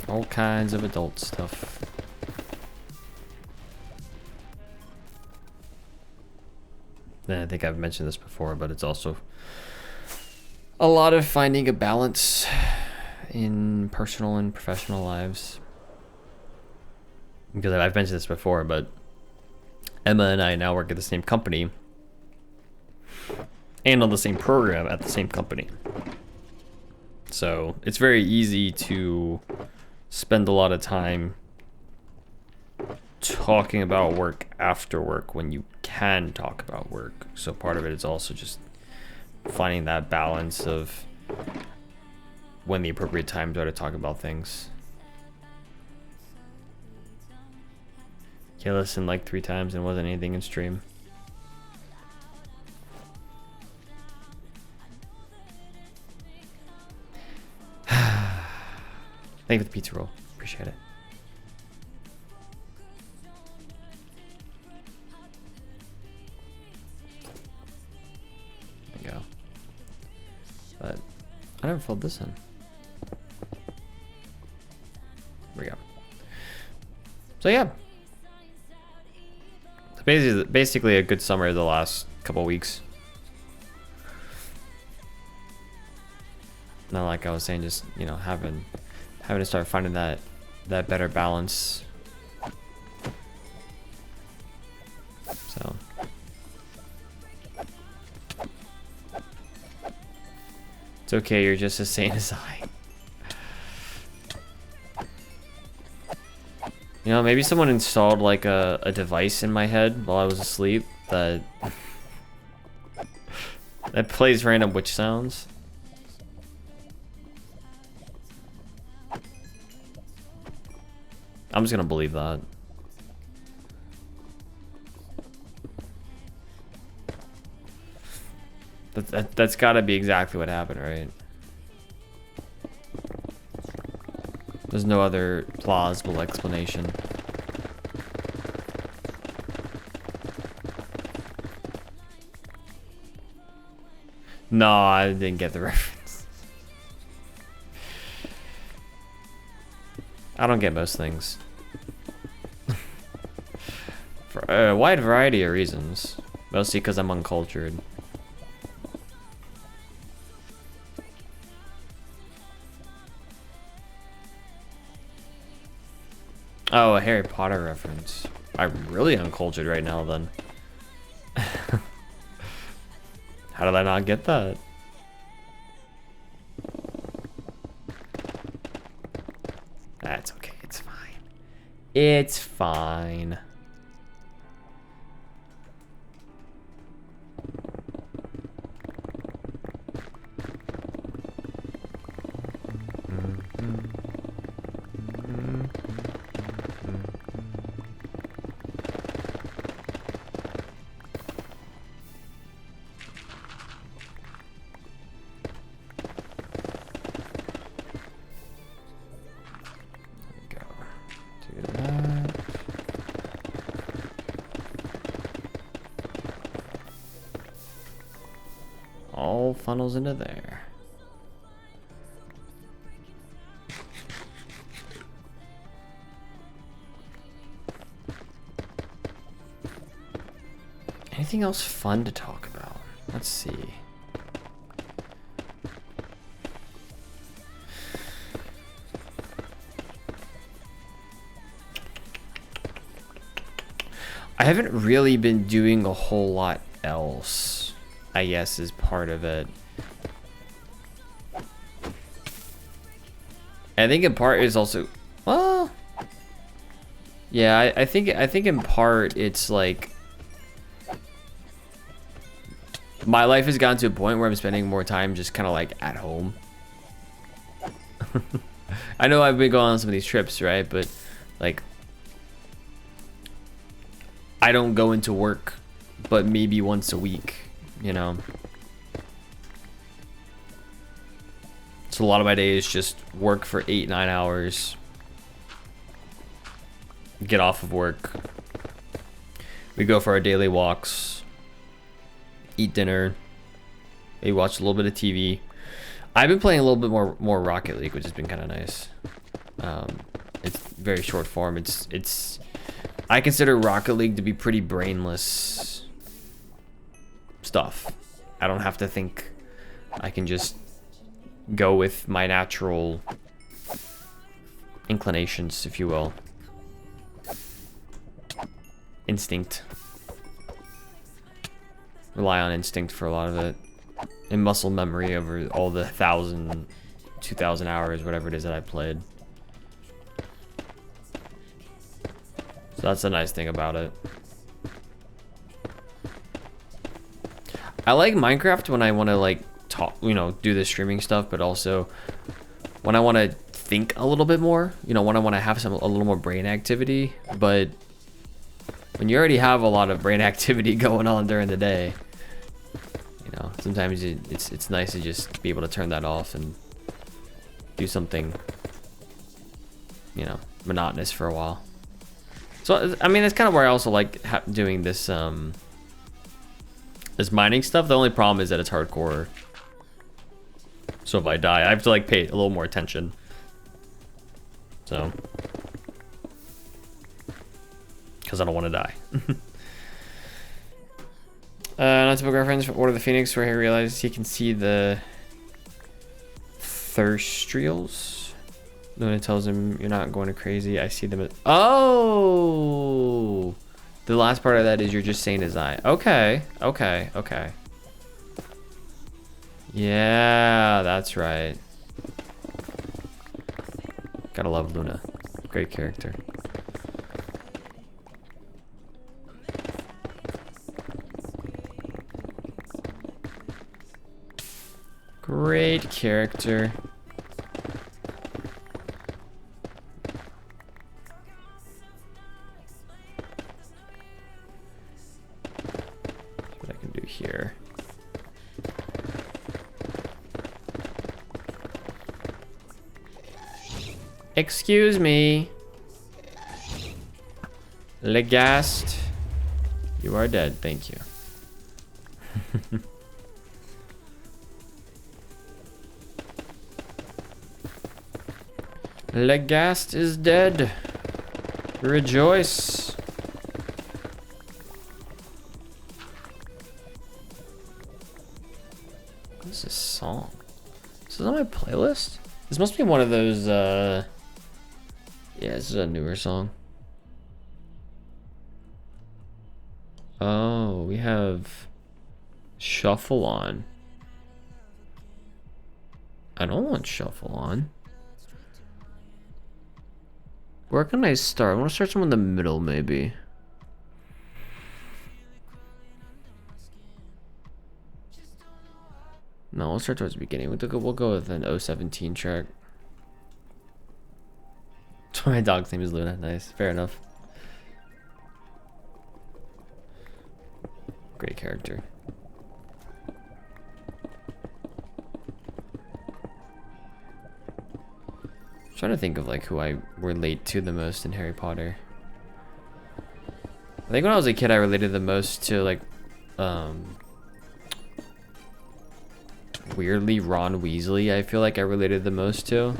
All kinds of adult stuff. And I think I've mentioned this before, but it's also a lot of finding a balance in personal and professional lives. Because I've mentioned this before, but Emma and I now work at the same company and on the same program at the same company. So it's very easy to spend a lot of time talking about work after work when you can talk about work. So part of it is also just finding that balance of when the appropriate times are to talk about things. I listened like 3 times and wasn't anything in stream. Thank you for the pizza roll. Appreciate it. There you go. But I never filled this in. There we go. So yeah. Basically a good summer the last couple weeks. Not like I was saying, just, you know, having to start finding that better balance. So it's okay, you're just as sane as I. You know, maybe someone installed like a device in my head while I was asleep that plays random witch sounds. I'm just gonna believe that. That's gotta be exactly what happened, right? There's no other plausible explanation. No, I didn't get the reference. I don't get most things. For a wide variety of reasons. Mostly because I'm uncultured. Oh, a Harry Potter reference. I'm really uncultured right now then. How did I not get that? That's okay, it's fine. It's fine. All funnels into there. Anything else fun to talk about? Let's see. I haven't really been doing a whole lot else, I guess, is part of it. I think in part is also, well, yeah, I think in part it's like my life has gotten to a point where I'm spending more time just kind of like at home. I know I've been going on some of these trips, right? But like, I don't go into work but maybe once a week, you know? So a lot of my day is just work for 8-9 hours, get off of work, we go for our daily walks, eat dinner, maybe watch a little bit of TV. I've been playing a little bit more Rocket League, which has been kind of nice. It's very short form. It's I consider Rocket League to be pretty brainless stuff. I don't have to think. I can just go with my natural inclinations, if you will. Instinct. Rely on instinct for a lot of it. And muscle memory over all the 1,000, 2,000 hours, whatever it is that I played. So that's a nice thing about it. I like Minecraft when I want to like talk, you know, do the streaming stuff, but also when I want to think a little bit more, you know, when I want to have a little more brain activity. But when you already have a lot of brain activity going on during the day, you know, sometimes it's nice to just be able to turn that off and do something, you know, monotonous for a while. So I mean, that's kind of where I also like doing this this mining stuff. The only problem is that it's hardcore. So if I die, I have to like pay a little more attention. So, because I don't want to die. Not to book reference for Order of the Phoenix, where he realizes he can see the Thirstrials. Luna tells him, "You're not going crazy. I see them." Oh, the last part of that is you're just saying his eye. Okay, okay, okay. Yeah, that's right. Gotta love Luna. Great character. Great character. What I can do here. Excuse me. Legast. You are dead, thank you. Legast is dead. Rejoice. What is this song? Is this on my playlist? This must be one of those, yeah, this is a newer song. Oh, we have Shuffle On. I don't want Shuffle On. Where can I start? I want to start somewhere in the middle, maybe. No, we'll start towards the beginning. We'll go with an 017 track. My dog's name is Luna. Nice. Fair enough. Great character. I'm trying to think of like who I relate to the most in Harry Potter. I think when I was a kid I related the most to like weirdly Ron Weasley. I feel like I related the most to.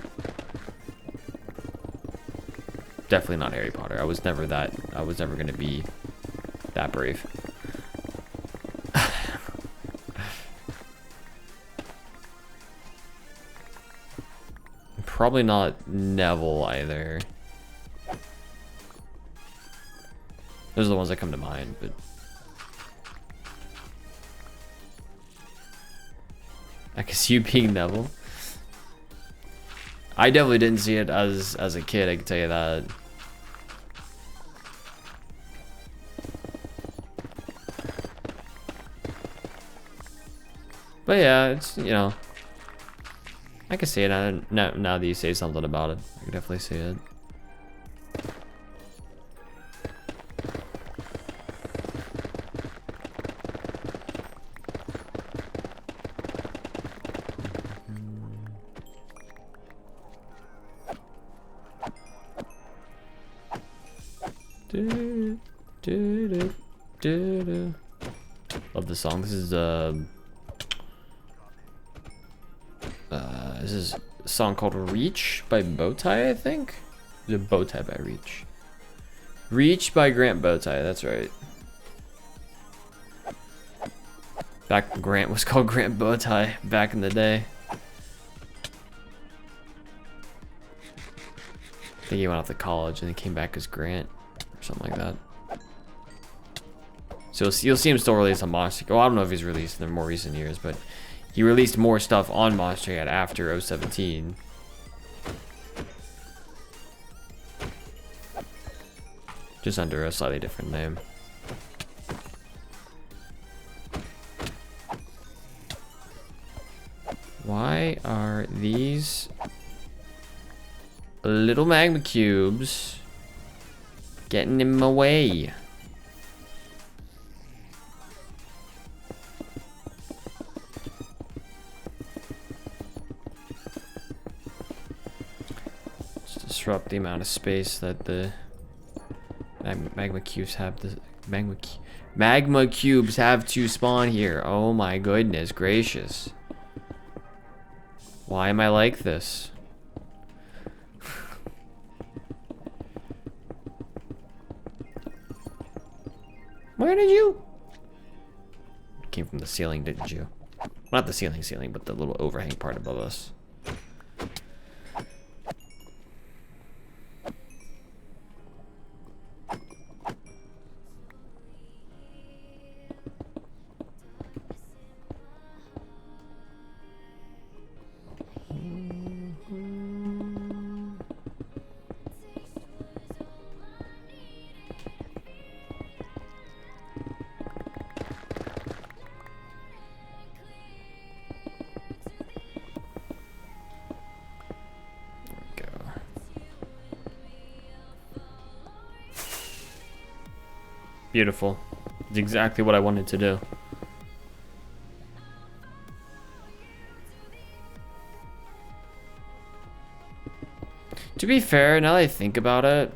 Definitely not Harry Potter. I was never gonna be that brave. Probably not Neville either. Those are the ones that come to mind, but I can see you being Neville. I definitely didn't see it as a kid, I can tell you that. But yeah, it's, you know, I can see it now that you say something about it. I can definitely see it. Love the song. This is a song called Reach by Bowtie, I think. Is it Bowtie by Reach? Reach by Grant Bowtie, that's right. Back when Grant was called Grant Bowtie back in the day. I think he went off to college and then came back as Grant or something like that. So you'll see him still release on Monster. Oh, I don't know if he's released in the more recent years, but he released more stuff on Monster Cat after 017. Just under a slightly different name. Why are these little magma cubes getting in my way? Let's disrupt the amount of space that the magma cubes have. The magma cubes have to spawn here. Oh my goodness gracious. Why am I like this? Where did you? Came from the ceiling, didn't you? Not the ceiling, but the little overhang part above us. Beautiful. It's exactly what I wanted to do. To be fair, now that I think about it,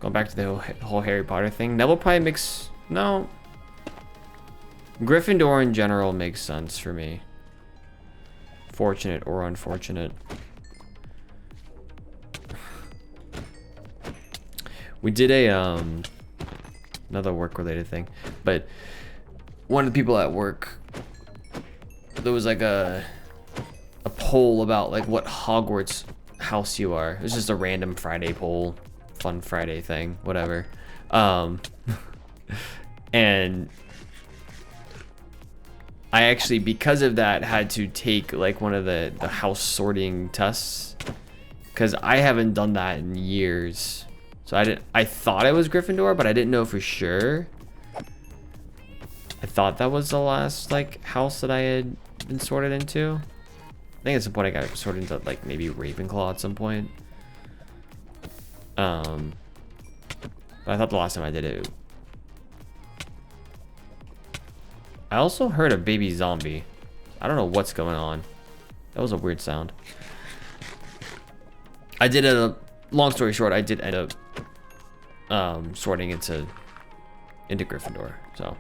going back to the whole Harry Potter thing, Neville probably makes... No. Gryffindor in general makes sense for me. Fortunate or unfortunate. We did a, another work-related thing, but one of the people at work, there was like a poll about like what Hogwarts house you are. It was just a random Friday poll, fun Friday thing, whatever. And I actually, because of that, had to take like one of the house sorting tests, because I haven't done that in years. So I thought it was Gryffindor, but I didn't know for sure. I thought that was the last like house that I had been sorted into. I think at some point I got sorted into like maybe Ravenclaw at some point. But I thought the last time I did it. I also heard a baby zombie. I don't know what's going on. That was a weird sound. I did a long story short, I did end up sorting into Gryffindor, so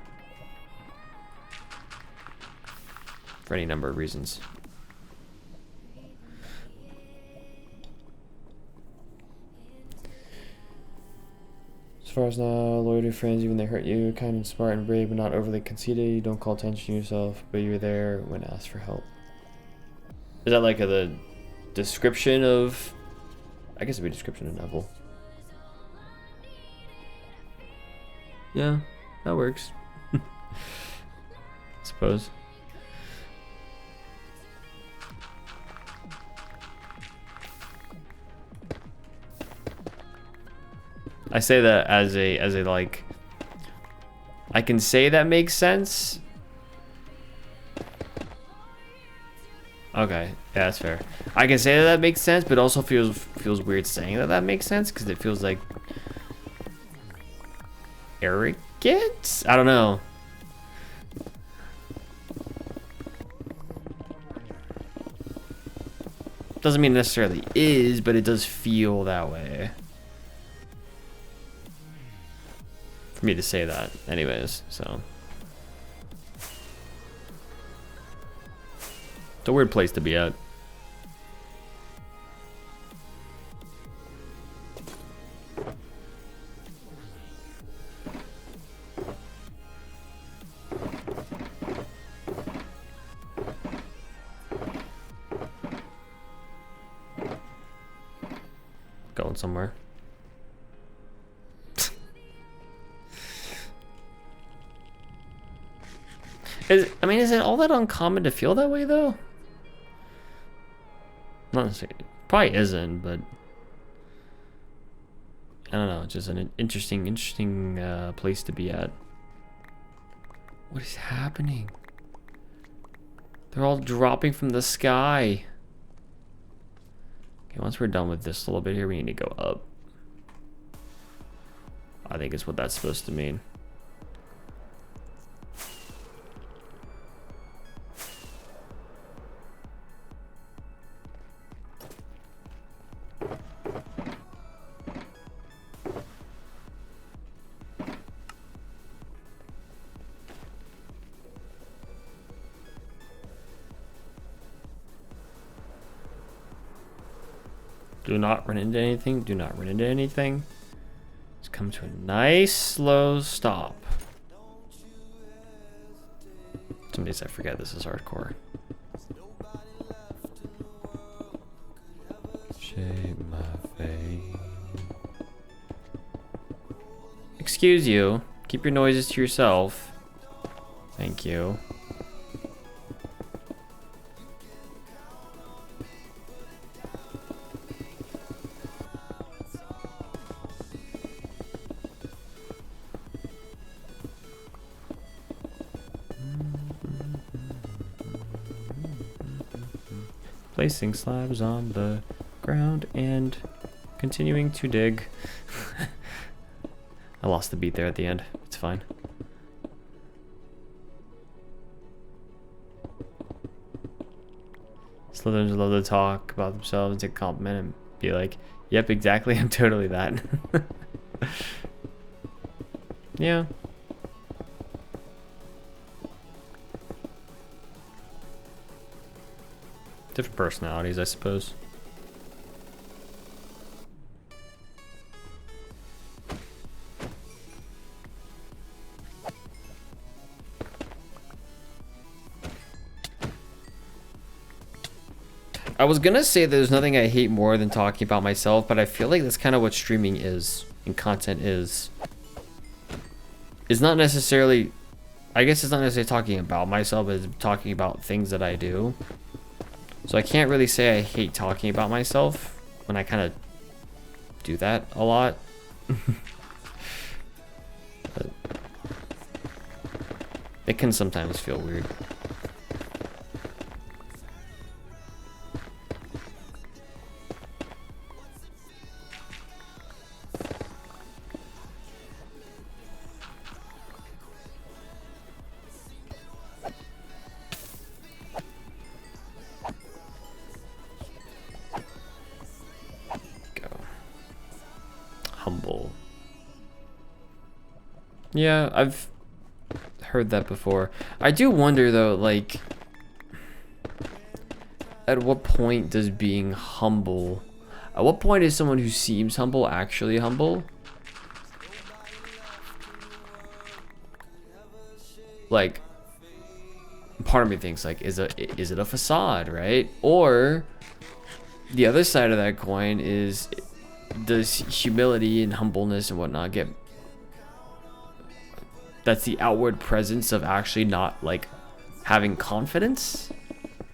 for any number of reasons. As far as now, loyal to friends, even they hurt you, kind and smart and brave, but not overly conceited. You don't call attention to yourself, but you're there when asked for help. Is that like the description of? I guess it'd be a description of Neville. Yeah, that works. I suppose. I say that as a like, I can say that makes sense. Okay, yeah, that's fair. I can say that makes sense, but also feels weird saying that makes sense, because it feels like arrogant? I don't know. Doesn't mean it necessarily is, but it does feel that way. For me to say that, anyways, so. It's a weird place to be at. Going somewhere. I mean, is it all that uncommon to feel that way, though? Not necessarily. Probably isn't, but I don't know. It's just an interesting place to be at. What is happening? They're all dropping from the sky. Okay, once we're done with this little bit here, we need to go up. I think it's what that's supposed to mean. Do not run into anything. Do not run into anything. Let's come to a nice slow stop. Some days I forget this is hardcore. Shape my face. Excuse you. Keep your noises to yourself. Thank you. Placing slabs on the ground and continuing to dig. I lost the beat there at the end. It's fine. Slytherins love to talk about themselves and take a compliment and be like, yep, exactly, I'm totally that. Yeah. Different personalities, I suppose. I was gonna say there's nothing I hate more than talking about myself, but I feel like that's kind of what streaming is and content is. It's not necessarily, I guess it's not necessarily talking about myself, but it's talking about things that I do. So I can't really say I hate talking about myself when I kind of do that a lot. But it can sometimes feel weird. Humble. Yeah, I've heard that before. I do wonder though, like, at what point does being humble, at what point is someone who seems humble actually humble? Like, part of me thinks like, is it a facade, right? Or the other side of that coin is, does humility and humbleness and whatnot get, that's the outward presence of actually not like having confidence,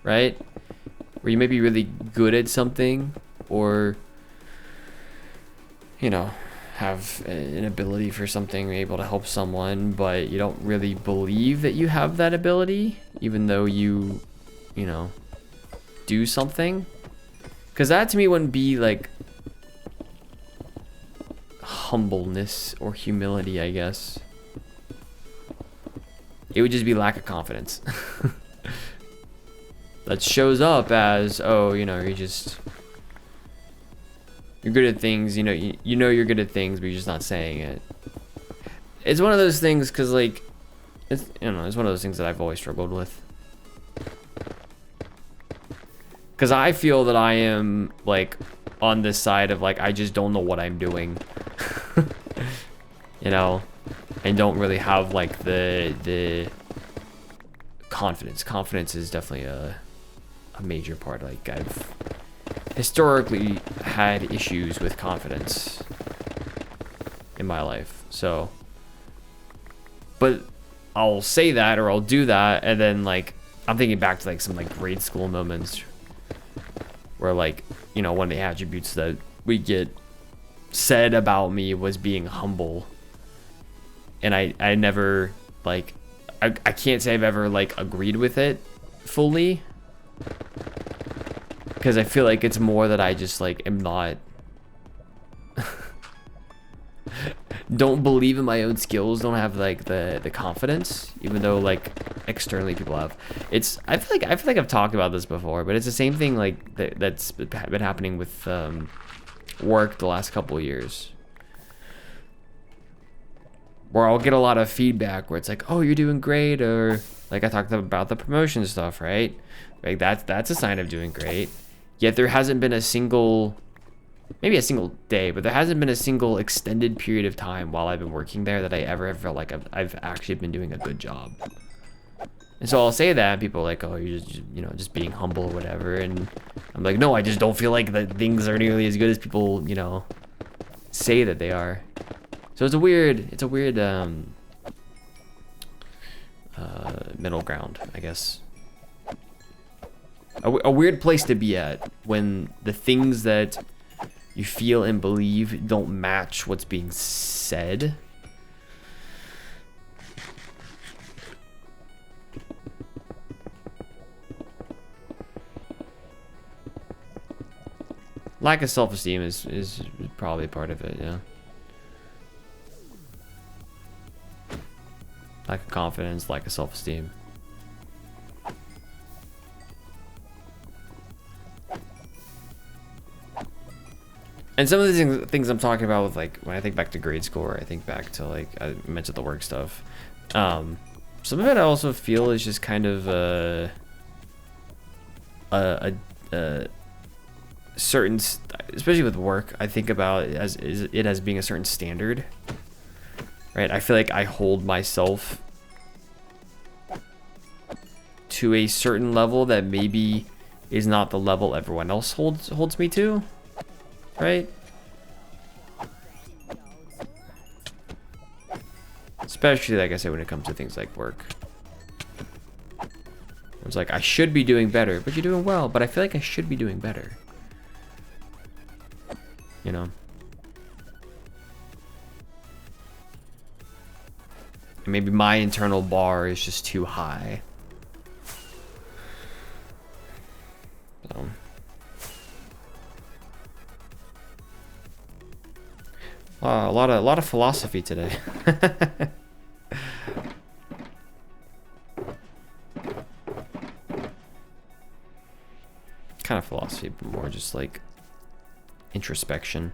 right? Where you may be really good at something, or you know, have an ability for something, you're able to help someone, but you don't really believe that you have that ability, even though you know, do something. Because that to me wouldn't be like humbleness or humility, I guess. It would just be lack of confidence. That shows up as, oh, you know, you're good at things, you know you're good at things, but you're just not saying it. It's one of those things, because like, it's one of those things that I've always struggled with. Because I feel that I am like on this side of like, I just don't know what I'm doing. You know, and don't really have like the confidence. Confidence is definitely a major part. Like, I've historically had issues with confidence in my life. So, but I'll say that, or I'll do that, and then like, I'm thinking back to like some like grade school moments where like, you know, one of the attributes that we get said about me was being humble. And I never like, I can't say I've ever like agreed with it fully, because I feel like it's more that I just like am not don't believe in my own skills, don't have like the confidence, even though like externally people have. I feel like I've talked about this before, but it's the same thing like that's been happening with work the last couple of years, where I'll get a lot of feedback where it's like, oh, you're doing great, or like I talked about the promotion stuff, right? Like that's a sign of doing great. Yet there hasn't been a single, maybe a single day, but there hasn't been a single extended period of time while I've been working there that I ever felt like I've actually been doing a good job. And so I'll say that, and people are like, oh, you're just, you know, just being humble or whatever. And I'm like, no, I just don't feel like that things are nearly as good as people, you know, say that they are. So it's a weird middle ground, I guess. A weird place to be at when the things that you feel and believe don't match what's being said. Lack of self-esteem is probably part of it, yeah. lack of confidence, lack of self-esteem. And some of the things I'm talking about with, like, when I think back to grade school, or I think back to, like, I mentioned the work stuff. Some of it I also feel is just kind of a certain, especially with work, I think about it as being a certain standard, right? I feel like I hold myself to a certain level that maybe is not the level everyone else holds me to, right? Especially, like I said, when it comes to things like work. It's like, I should be doing better, but you're doing well, but I feel like I should be doing better. You know? And maybe my internal bar is just too high. So. Wow, a lot of philosophy today. Kind of philosophy, but more just like introspection.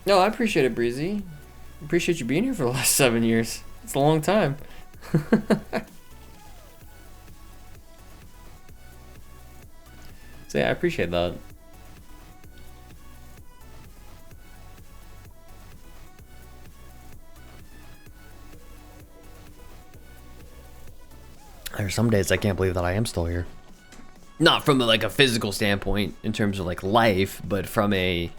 No, I appreciate it, Breezy. Appreciate you being here for the last 7 years. It's a long time. So yeah, I appreciate that. There's some days I can't believe that I am still here. Not from like a physical standpoint in terms of like life, but from a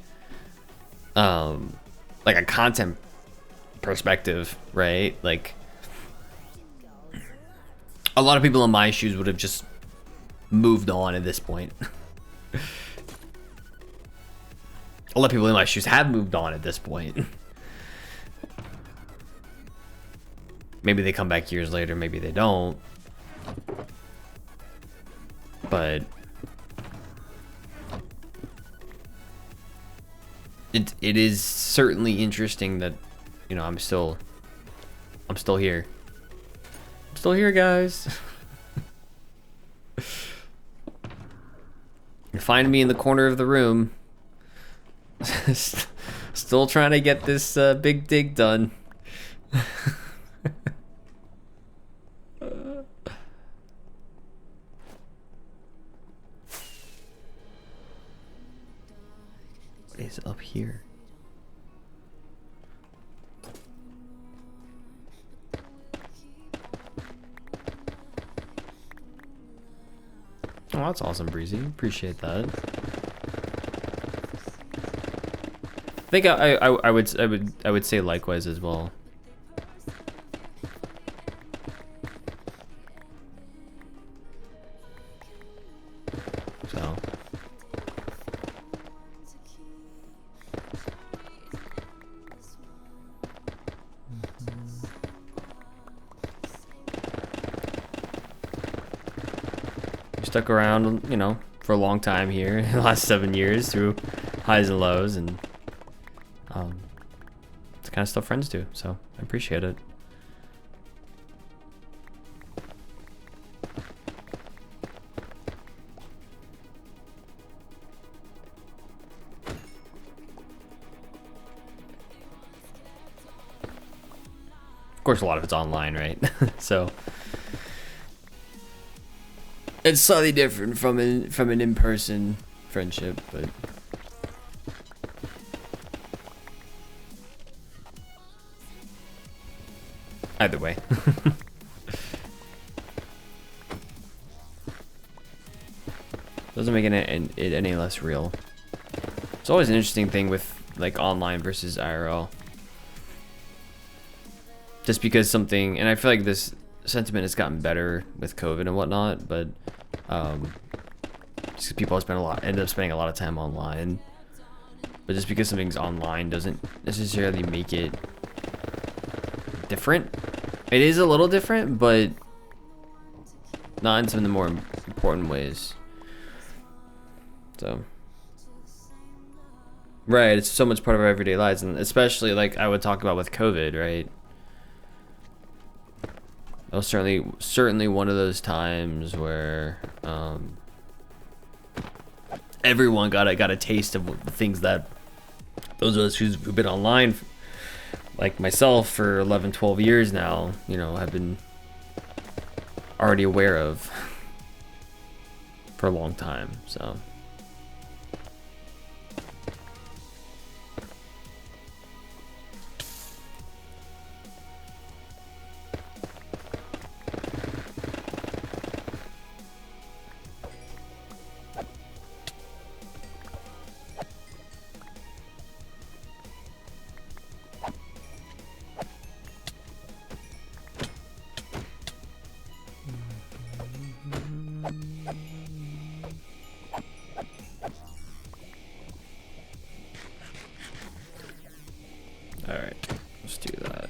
like a content perspective, right? Like a lot of people in my shoes would have just moved on at this point. A lot of people in my shoes have moved on at this point. Maybe they come back years later, maybe they don't. But it is certainly interesting that, you know, I'm still here. I'm still here, guys. You find me in the corner of the room. Still trying to get this big dig done. What is up here? Oh, that's awesome, Breezy. Appreciate that. I think I would say likewise as well. So. Stuck around, you know, for a long time here, the last 7 years, through highs and lows, and it's the kind of stuff friends do, so I appreciate it. Of course, a lot of it's online, right? So it's slightly different from an in-person friendship, but either way. Doesn't make it any less real. It's always an interesting thing with like online versus IRL. Just because something, and I feel like this sentiment has gotten better with COVID and whatnot, but just 'cause people end up spending a lot of time online. But just because something's online doesn't necessarily make it different. It is a little different, but not in some of the more important ways. So, right, it's so much part of our everyday lives, and especially like I would talk about with COVID, right? That was certainly one of those times where everyone got a taste of the things that those of us who've been online, like myself, for 11, 12 years now, you know, have been already aware of for a long time. So. Alright, let's do that.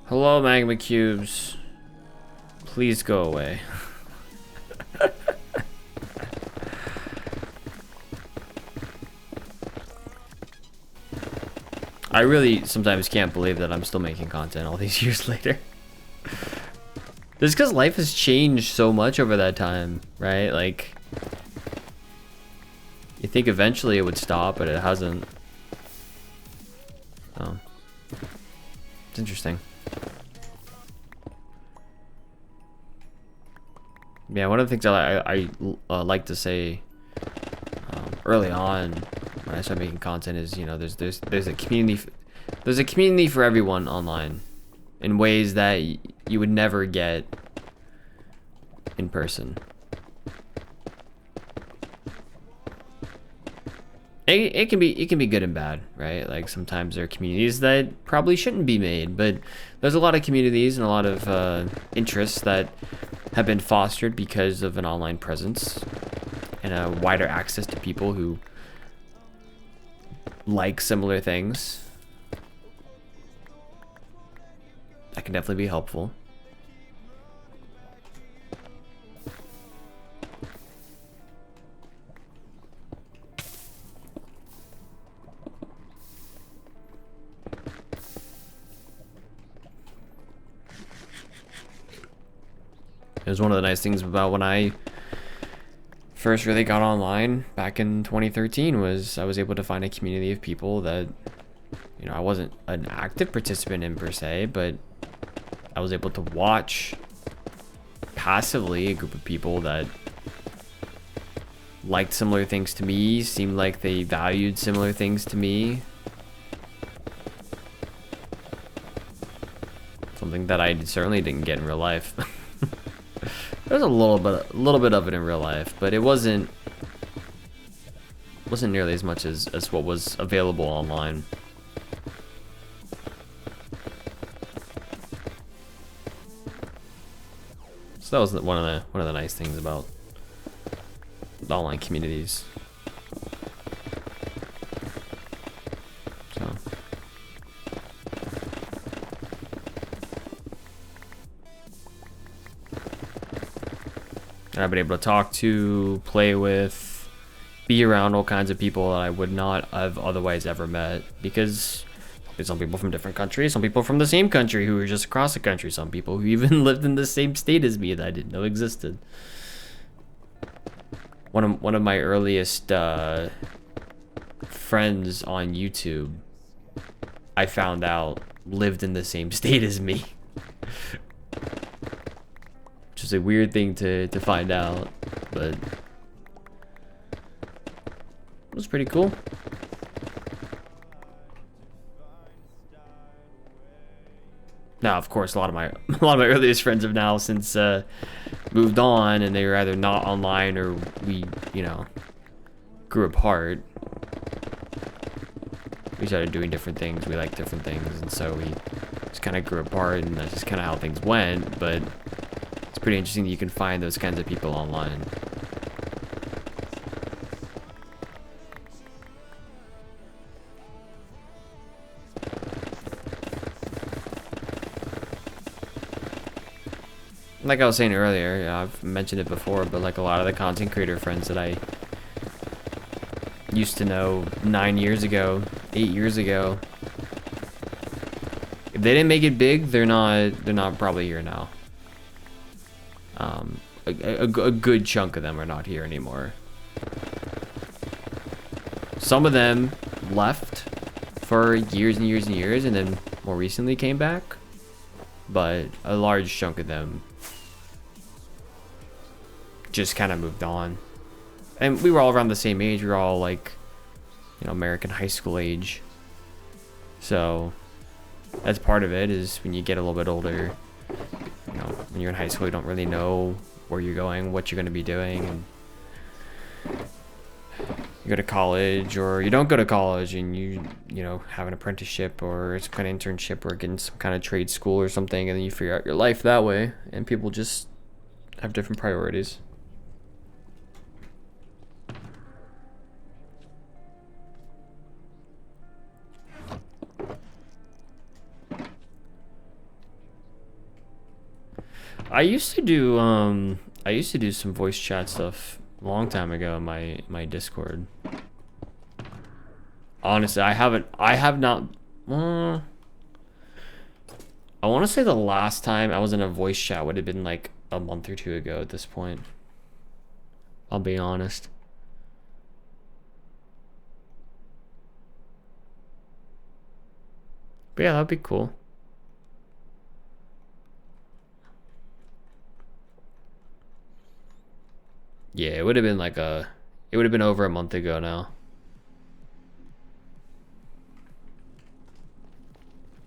Hello, magma cubes. Please go away. I really sometimes can't believe that I'm still making content all these years later. Just because life has changed so much over that time, right? Like, you think eventually it would stop, but it hasn't. Oh. It's interesting. Yeah, one of the things I like to say early on when I start making content is, you know, there's a community for everyone online in ways that you would never get in person. It can be good and bad, right? Like sometimes there are communities that probably shouldn't be made, but there's a lot of communities and a lot of interests that have been fostered because of an online presence and a wider access to people who like similar things. That can definitely be helpful. It was one of the nice things about when I first really got online back in 2013 was I was able to find a community of people that, you know, I wasn't an active participant in per se, but I was able to watch passively a group of people that liked similar things to me, seemed like they valued similar things to me. Something that I certainly didn't get in real life. There was a little bit of it in real life, but it wasn't nearly as much as what was available online. So that was one of the nice things about the online communities. So. I've been able to talk to, play with, be around all kinds of people that I would not have otherwise ever met, because some people from different countries, some people from the same country who were just across the country, some people who even lived in the same state as me that I didn't know existed. One of my earliest friends on YouTube, I found out lived in the same state as me. Which is a weird thing to find out, but it was pretty cool. Now, of course, a lot of my earliest friends have now since moved on, and they were either not online or we, you know, grew apart. We started doing different things. We liked different things, and so we just kind of grew apart, and that's just kind of how things went. But it's pretty interesting that you can find those kinds of people online. like I was saying earlier, I've mentioned it before, but like a lot of the content creator friends that I used to know 9 years ago, 8 years ago, if they didn't make it big, they're not probably here now. A good chunk of them are not here anymore. Some of them left for years and years and years, and then more recently came back. But a large chunk of them just kind of moved on. And we were all around the same age. We were all like, you know, American high school age. So that's part of it, is when you get a little bit older, you know, when you're in high school, you don't really know where you're going, what you're going to be doing, and you go to college or you don't go to college, and you know, have an apprenticeship or some kind of internship or get in some kind of trade school or something, and then you figure out your life that way, and people just have different priorities. I used to do some voice chat stuff a long time ago in my Discord. Honestly, I have not. I want to say the last time I was in a voice chat would have been like a month or two ago at this point. I'll be honest. But yeah, that'd be cool. Yeah, it would have been like it would have been over a month ago now.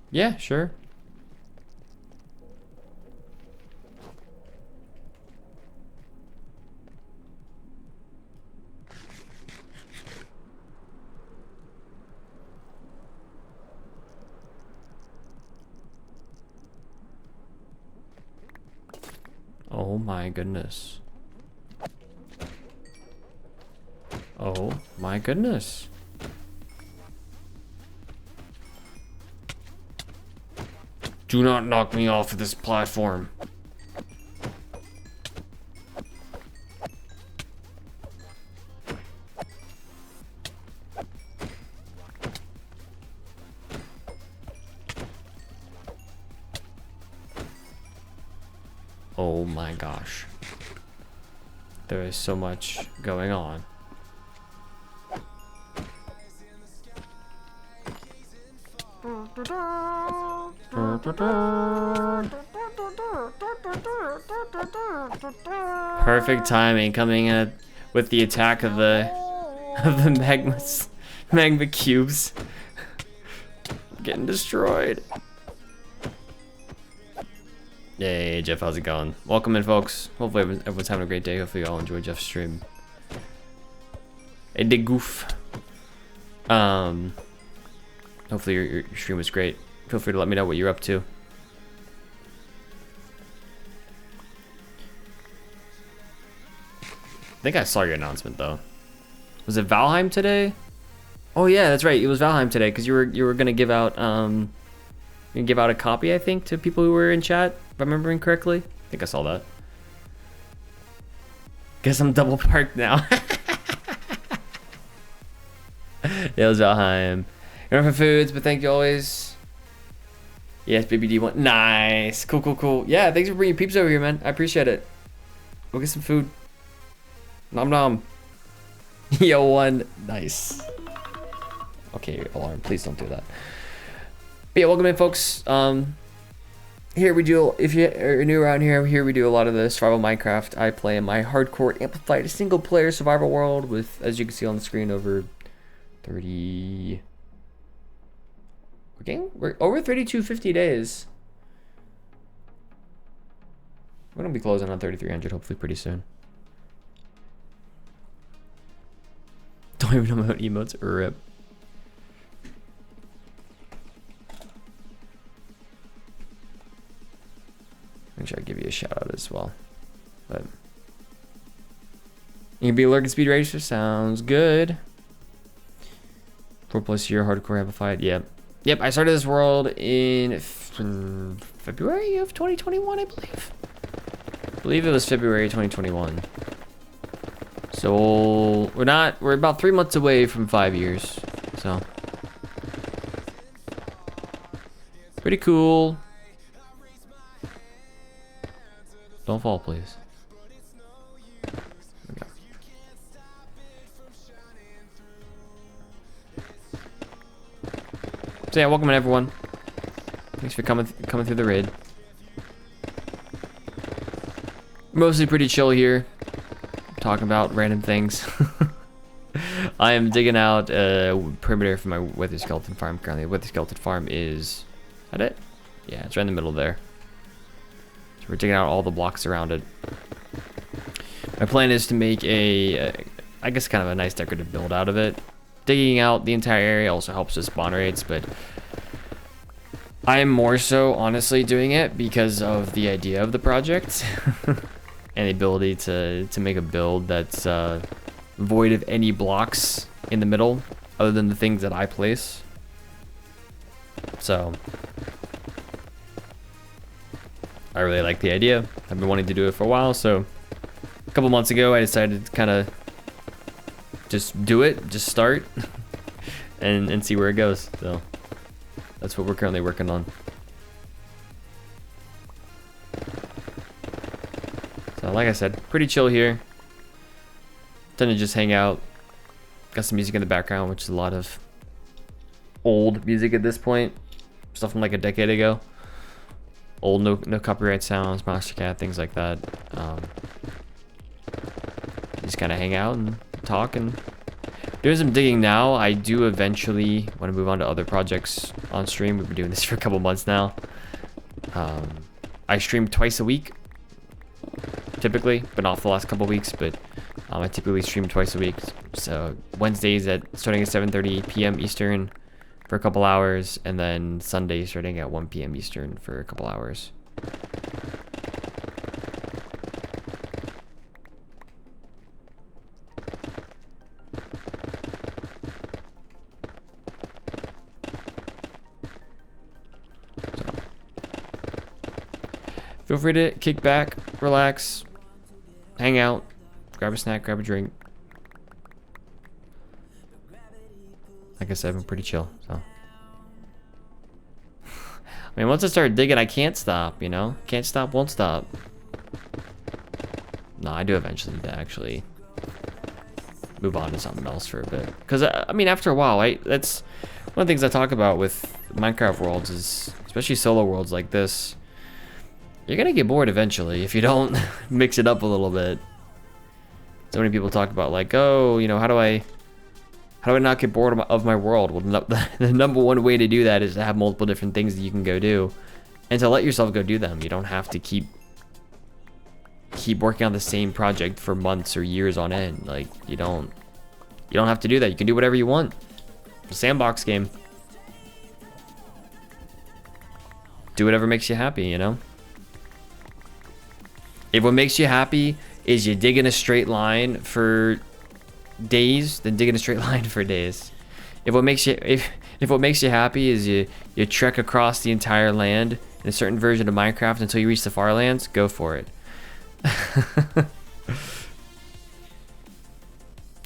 Yeah, sure. Oh my goodness. Oh my goodness. Do not knock me off of this platform. Oh my gosh. There is so much going on. Perfect timing, coming in with the attack of the magma cubes. Getting destroyed. Yay, Jeff, how's it going? Welcome in, folks. Hopefully everyone's having a great day. Hopefully you all enjoy Jeff's stream. Hey, Dig Goof. Hopefully your stream was great. Feel free to let me know what you're up to. I think I saw your announcement though. Was it Valheim today? Oh yeah, that's right. It was Valheim today because you were gonna give out a copy, I think, to people who were in chat, if I'm remembering correctly. I think I saw that. Guess I'm double parked now. Yeah, it was Valheim. You're for foods, but thank you always. Yes, BBD1. Nice. Cool. Yeah, thanks for bringing peeps over here, man. I appreciate it. Go get some food. Nom nom. Yo, one. Nice. Okay, alarm. Please don't do that. But yeah, welcome in, folks. Here we do, if you're new around here we do a lot of the survival Minecraft. I play in my hardcore amplified single player survival world with, as you can see on the screen, over 30. We're over 3250 days. We're gonna be closing on 3300 hopefully pretty soon. Don't even know about emotes. Rip. Make sure I give you a shout out as well. But you can be a lurking speed racer. Sounds good. 4+ year hardcore amplified. Yep. I started this world in February of 2021, I believe. believe it was February 2021. So we're about 3 months away from 5 years. So pretty cool. Don't fall, please. There we go. So yeah, welcome everyone. Thanks for coming through the raid. Mostly pretty chill here. Talking about random things. I am digging out a perimeter for my Wither Skeleton farm currently. The Wither Skeleton farm is that it? Yeah, it's right in the middle there. So we're digging out all the blocks around it. My plan is to make I guess kind of a nice decorative build out of it. Digging out the entire area also helps with spawn rates, but I am more so honestly doing it because of the idea of the project and the ability to make a build that's void of any blocks in the middle other than the things that I place. So I really like the idea. I've been wanting to do it for a while, so a couple months ago I decided to kind of just do it, just start and see where it goes. So that's what we're currently working on. So like I said, pretty chill here. Tend to just hang out. Got some music in the background, which is a lot of old music at this point. Stuff from like a decade ago. Old no copyright sounds, Monstercat, things like that. Just kind of hang out and talk and doing some digging now. I do eventually want to move on to other projects on stream. We've been doing this for a couple months now. I stream twice a week, typically. Been off the last couple weeks, but I typically stream twice a week. So Wednesdays starting at 7:30 p.m. Eastern for a couple hours, and then Sunday starting at 1 p.m. Eastern for a couple hours. Feel free to kick back, relax, hang out, grab a snack, grab a drink. Like I said, I've been pretty chill, so. I mean, once I start digging, I can't stop, you know? Can't stop, won't stop. No, I do eventually need to actually move on to something else for a bit. Because, I mean, after a while, that's one of the things I talk about with Minecraft worlds is, especially solo worlds like this, you're gonna get bored eventually if you don't mix it up a little bit. So many people talk about like, oh, you know, how do I not get bored of my world? Well, the number one way to do that is to have multiple different things that you can go do, and to let yourself go do them. You don't have to keep working on the same project for months or years on end. Like you don't have to do that. You can do whatever you want. It's a sandbox game. Do whatever makes you happy, you know? If what makes you happy is you dig in a straight line for days, then dig in a straight line for days. If what makes you happy is you trek across the entire land in a certain version of Minecraft until you reach the far lands, go for it.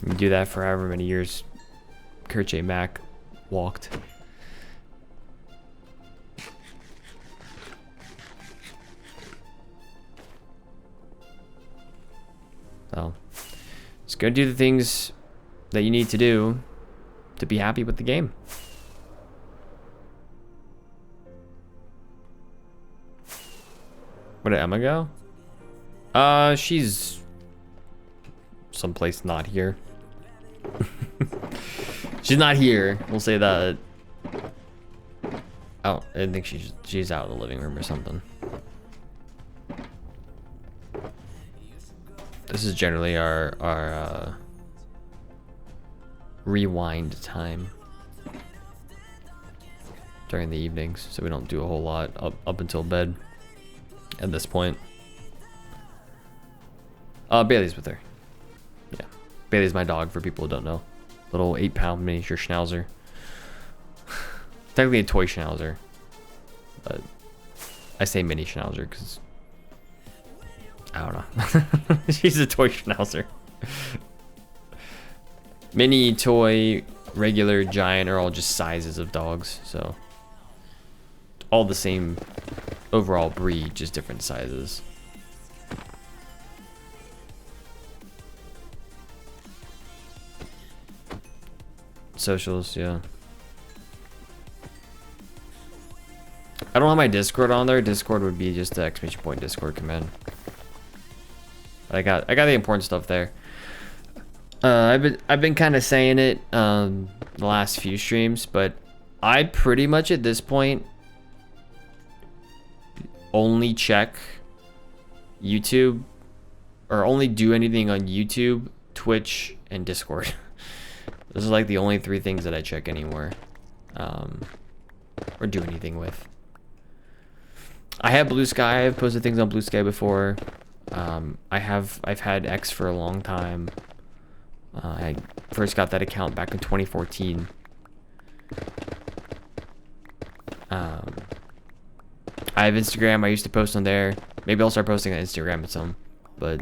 You do that for however many years Kurt J. Mac walked. So, just go do the things that you need to do to be happy with the game. Where did Emma go? She's someplace not here. She's not here. We'll say that. Oh, I think she's out in the living room or something. This is generally our rewind time during the evenings, so we don't do a whole lot up until bed at this point. Bailey's with her. Yeah, Bailey's my dog for people who don't know. Little 8-pound miniature schnauzer. Technically a toy schnauzer, but I say mini schnauzer because I don't know. She's a toy schnauzer. Mini, toy, regular, giant are all just sizes of dogs, so all the same overall breed, just different sizes. Socials, yeah. I don't have my Discord on there. Discord would be just the exclamation point Discord command. I got the important stuff there. I've been kind of saying it the last few streams, but I pretty much at this point only check YouTube, or only do anything on YouTube, Twitch, and Discord. Those are like the only 3 things that I check anymore, or do anything with. I have Blue Sky. I've posted things on Blue Sky before. I've had X for a long time. I first got that account back in 2014. I have Instagram. I used to post on there. Maybe I'll start posting on Instagram at some. But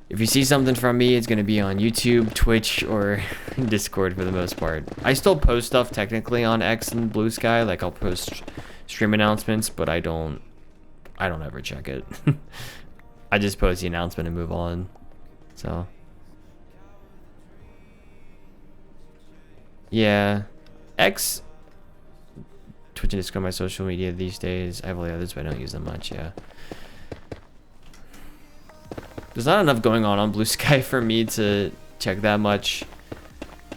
if you see something from me, it's gonna be on YouTube, Twitch, or Discord for the most part. I still post stuff technically on X and Blue Sky. Like I'll post stream announcements, but I don't ever check it. I just post the announcement and move on. So yeah, X, Twitch, and Discord, my social media these days. I have all the others, but I don't use them much. Yeah, there's not enough going on Blue Sky for me to check that much.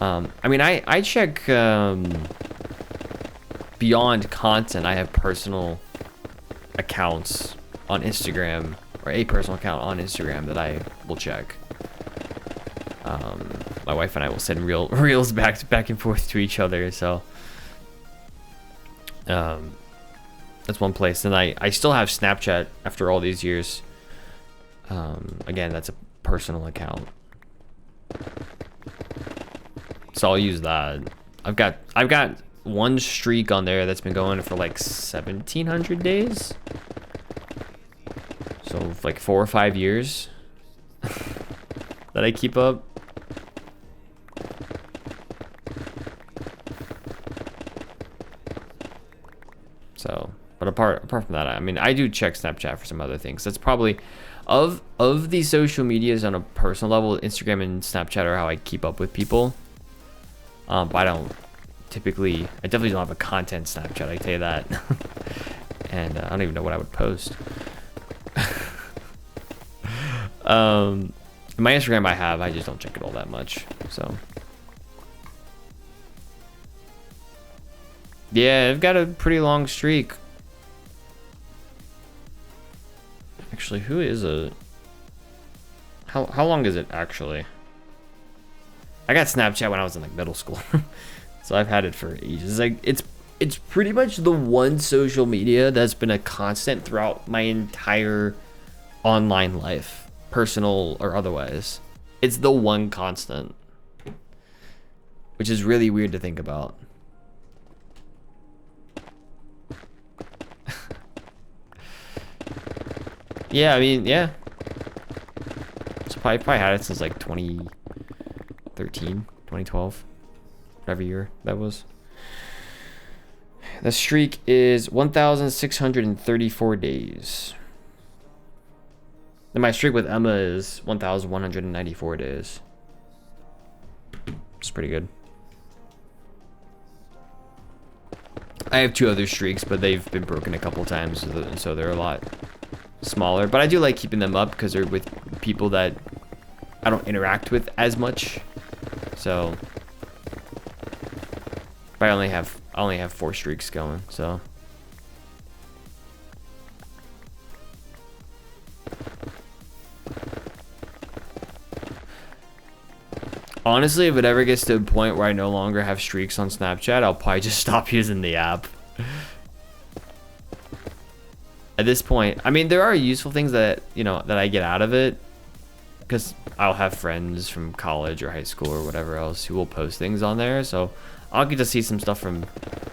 I mean, I check beyond content. I have personal accounts on Instagram, or a personal account on Instagram that I will check. My wife and I will send reels back and forth to each other, so that's one place. And I still have Snapchat after all these years. Again, that's a personal account, so I'll use that. I've got one streak on there that's been going for like 1,700 days, so like 4 or 5 years that I keep up. So, but apart from that, I mean, I do check Snapchat for some other things. That's probably of the social medias on a personal level. Instagram and Snapchat are how I keep up with people. But I definitely don't have a content Snapchat, I tell you that. And I don't even know what I would post. My Instagram I just don't check it all that much. So yeah, I've got a pretty long streak. Actually, who is it? How long is it actually? I got Snapchat when I was in like middle school. So I've had it for ages. Like it's pretty much the one social media that's been a constant throughout my entire online life, personal or otherwise. It's the one constant, which is really weird to think about. Yeah, I mean, yeah. So probably had it since like 2013, 2012, whatever year that was. The streak is 1,634 days. And my streak with Emma is 1,194 days. It's pretty good. I have 2 other streaks, but they've been broken a couple times, so they're a lot smaller. But I do like keeping them up because they're with people that I don't interact with as much. So but I only have 4 streaks going, so honestly, if it ever gets to a point where I no longer have streaks on Snapchat, I'll probably just stop using the app. At this point, I mean, there are useful things that, you know, that I get out of it, because I'll have friends from college or high school or whatever else who will post things on there, so I'll get to see some stuff from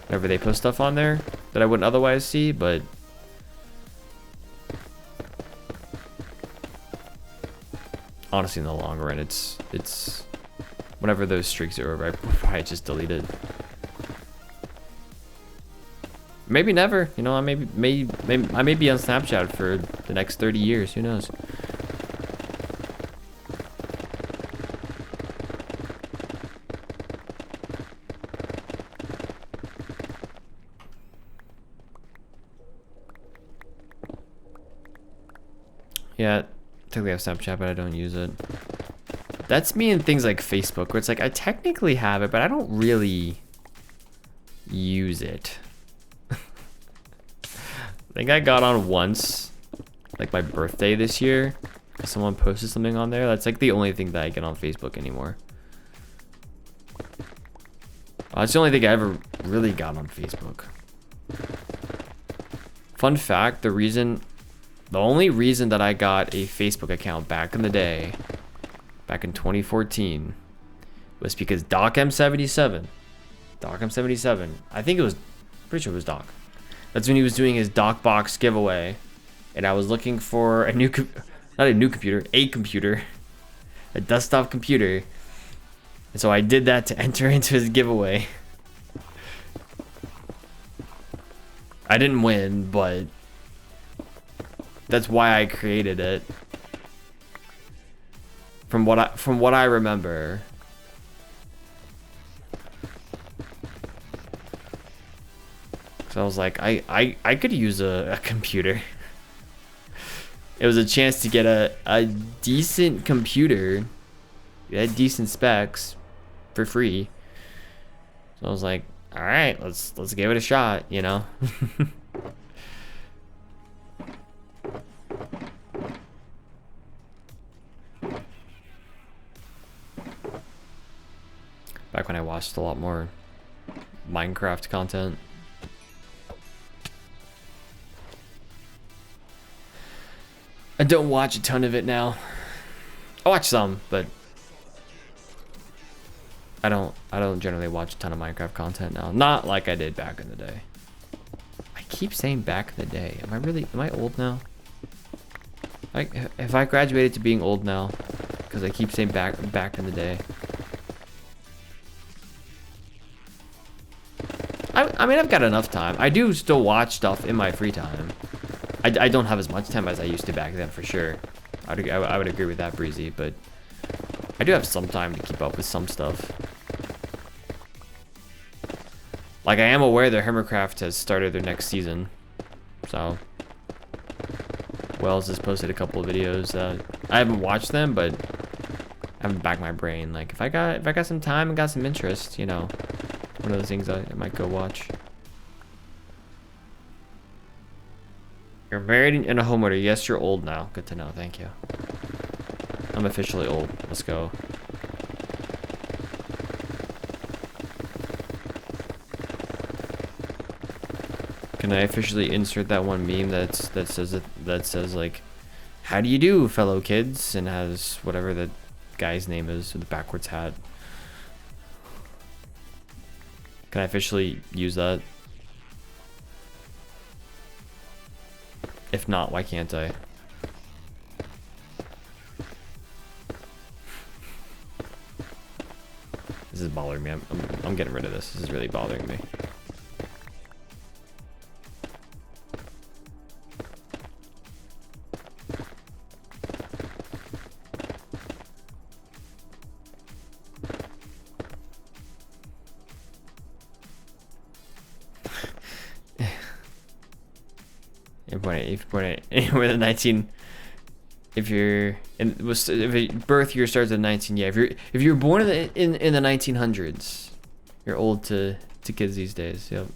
whenever they post stuff on there that I wouldn't otherwise see. But honestly, in the long run, it's whenever those streaks are over, I probably just delete it. Maybe never. You know, I may be on Snapchat for the next 30 years. Who knows? Yeah, technically I have Snapchat, but I don't use it. That's me in things like Facebook, where it's like I technically have it, but I don't really use it. I think I got on once, like my birthday this year. Someone posted something on there. That's like the only thing that I get on Facebook anymore. That's the only thing I ever really got on Facebook. Fun fact, the only reason that I got a Facebook account back in the day, back in 2014, was because DocM77, I think it was, pretty sure it was Doc. That's when he was doing his DocBox giveaway, and I was looking for a computer, a desktop computer, and so I did that to enter into his giveaway. I didn't win, but that's why I created it. From what I remember. So I was like, I could use a computer. It was a chance to get a decent computer, had decent specs, for free. So I was like, all right, let's give it a shot, you know. Back when I watched a lot more Minecraft content. I don't watch a ton of it now. I watch some, but I don't generally watch a ton of Minecraft content now. Not like I did back in the day. I keep saying back in the day. Am I old now? Like, have I graduated to being old now? Because I keep saying back in the day. I mean, I've got enough time. I do still watch stuff in my free time. I don't have as much time as I used to back then, for sure. I would agree with that, Breezy, but I do have some time to keep up with some stuff. Like, I am aware that Hermitcraft has started their next season, so Wells has posted a couple of videos. I haven't watched them, but I haven't backed my brain. Like, if I got some time and got some interest, you know, one of those things I might go watch. You're married and a homeowner. Yes, you're old now. Good to know. Thank you. I'm officially old. Let's go. Can I officially insert that one meme that says like, "How do you do, fellow kids?" and has whatever the guy's name is with the backwards hat? Can I officially use that? If not, why can't I? This is bothering me. I'm getting rid of this. This is really bothering me. If you're born anywhere in the if birth year starts at 19, yeah. If you're born in the 1900s, you're old to kids these days. Yep.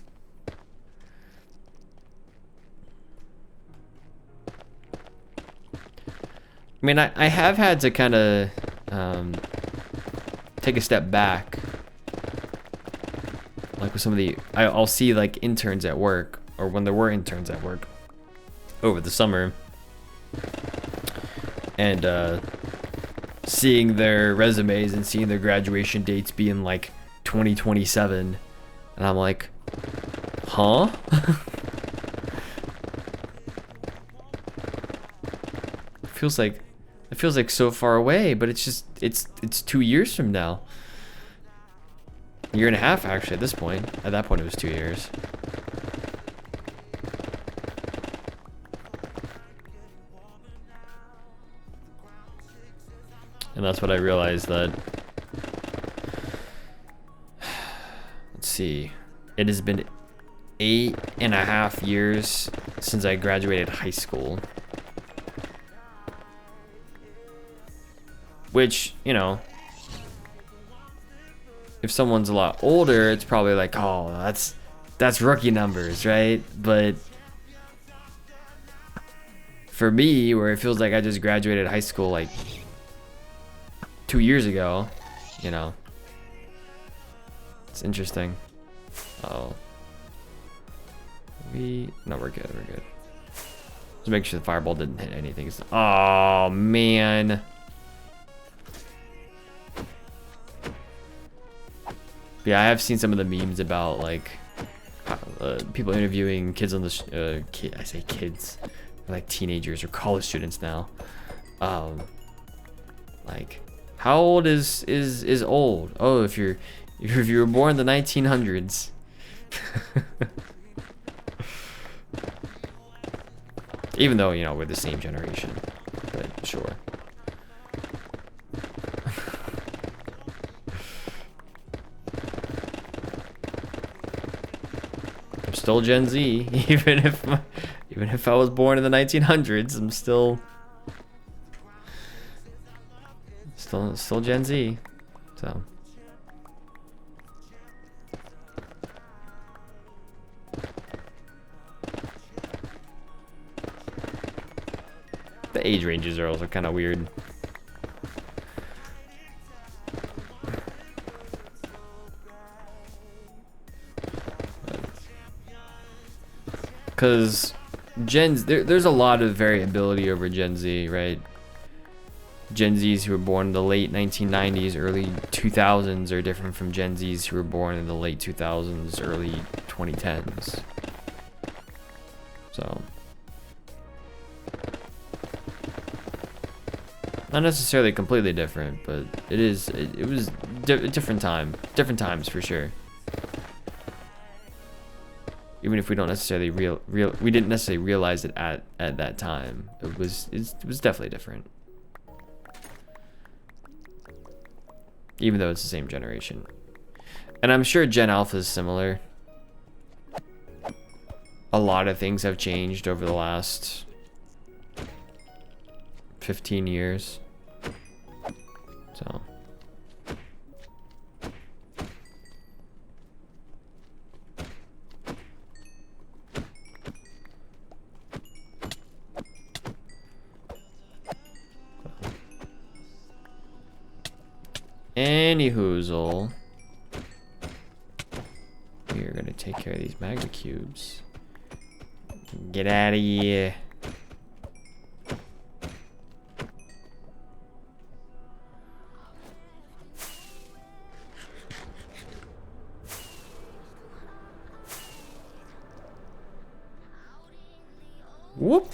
I mean, I have had to kind of take a step back, like with some of the I'll see like interns at work, or when there were interns at work over the summer, and seeing their resumes and seeing their graduation dates being like 2027, and I'm like, huh? Feels like It feels like so far away, but it's just it's 2 years from now. A year and a half actually at this point. At that point it was 2 years. And that's what I realized that, let's see, it has been 8.5 years since I graduated high school. Which, you know, if someone's a lot older, it's probably like, oh, that's rookie numbers, right? But for me, where it feels like I just graduated high school like 2 years ago, you know, it's interesting. Oh, no, we're good, we're good. Just make sure the fireball didn't hit anything. Oh man. Yeah, I have seen some of the memes about like people interviewing kids on the I say kids, like teenagers or college students now. Like, how old is old? Oh, if you were born in the 1900s. Even though, you know, we're the same generation, but sure. I'm still Gen Z, even if I was born in the 1900s. I'm still Gen Z. So the age ranges are also kind of weird. Because there's a lot of variability over Gen Z, right? Gen Zs who were born in the late 1990s, early 2000s are different from Gen Zs who were born in the late 2000s, early 2010s. So, not necessarily completely different, but it was different times for sure. Even if we don't necessarily we didn't necessarily realize it at that time. It was definitely different. Even though it's the same generation. And I'm sure Gen Alpha is similar. A lot of things have changed over the last 15 years. So Anyhoozle, we are gonna take care of these magma cubes. Get out of here. Whoop.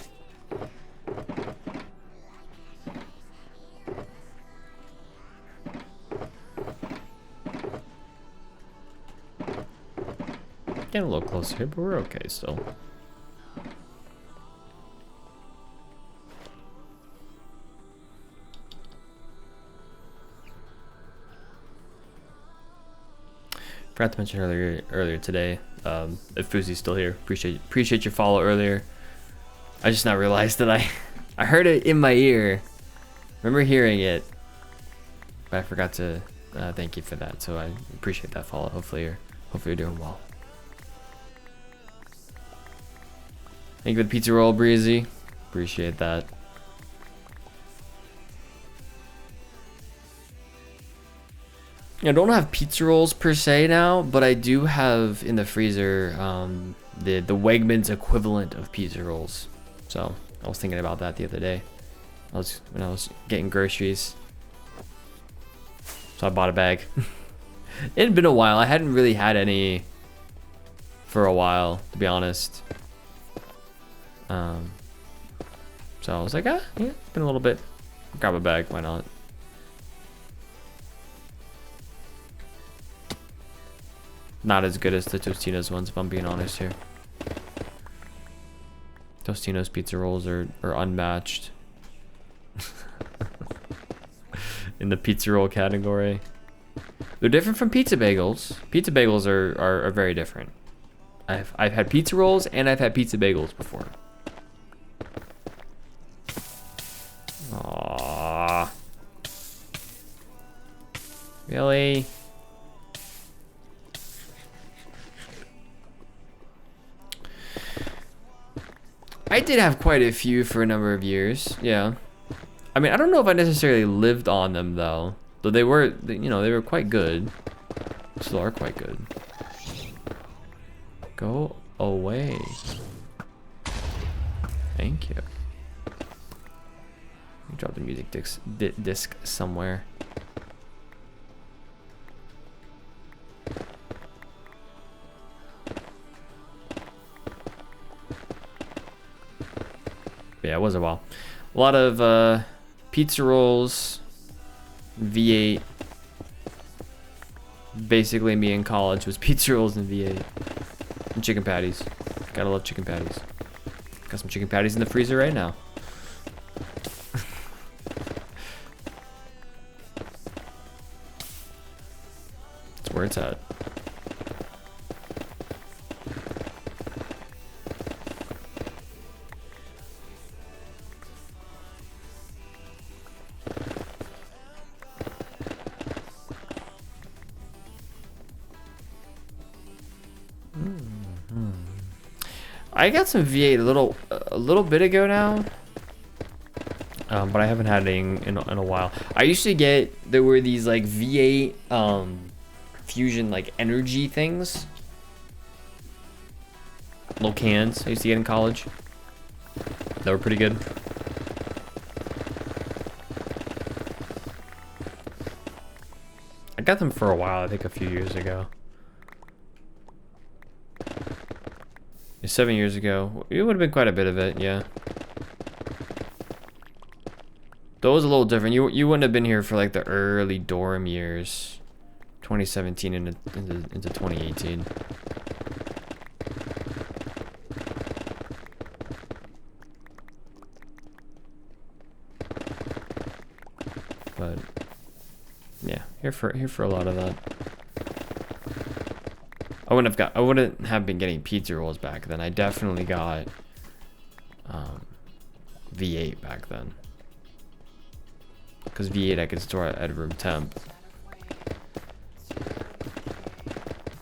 Getting a little closer here, but we're okay still. Forgot to mention earlier today. If Fuzi's still here, appreciate your follow earlier. I just now realized that I heard it in my ear. Remember hearing it, but I forgot to thank you for that. So I appreciate that follow. Hopefully you're doing well. Thank you for the pizza roll, Breezy. Appreciate that. I don't have pizza rolls per se now, but I do have in the freezer the Wegmans equivalent of pizza rolls. So I was thinking about that the other day. When I was getting groceries. So I bought a bag. It had been a while. I hadn't really had any for a while, to be honest. So I was like, yeah, it's been a little bit. Grab a bag, why not? Not as good as the Tostino's ones, if I'm being honest here. Tostino's pizza rolls are unmatched. In the pizza roll category. They're different from pizza bagels. Pizza bagels are very different. I've had pizza rolls and I've had pizza bagels before. Aww. Really? I did have quite a few for a number of years, yeah. I mean, I don't know if I necessarily lived on them though. Though they were, you know, they were quite good. Still are quite good. Go away. Thank you. Drop the music disc somewhere. Yeah, it was a while. A lot of pizza rolls, V8. Basically, me in college was pizza rolls and V8. And chicken patties. Gotta love chicken patties. Got some chicken patties in the freezer right now. That's where it's at. I got some V8 a little bit ago now, but I haven't had it in a while. I used to get, there were these like V8 fusion like energy things, little cans I used to get in college. They were pretty good. I got them for a while, I think a few years ago. 7 years ago. It would have been quite a bit of it, yeah. Though it was a little different. You wouldn't have been here for like the early dorm years. 2017 into 2018. But yeah, here for a lot of that. I wouldn't have been getting pizza rolls back then. I definitely got V8 back then. Because V8 I could store at room temp.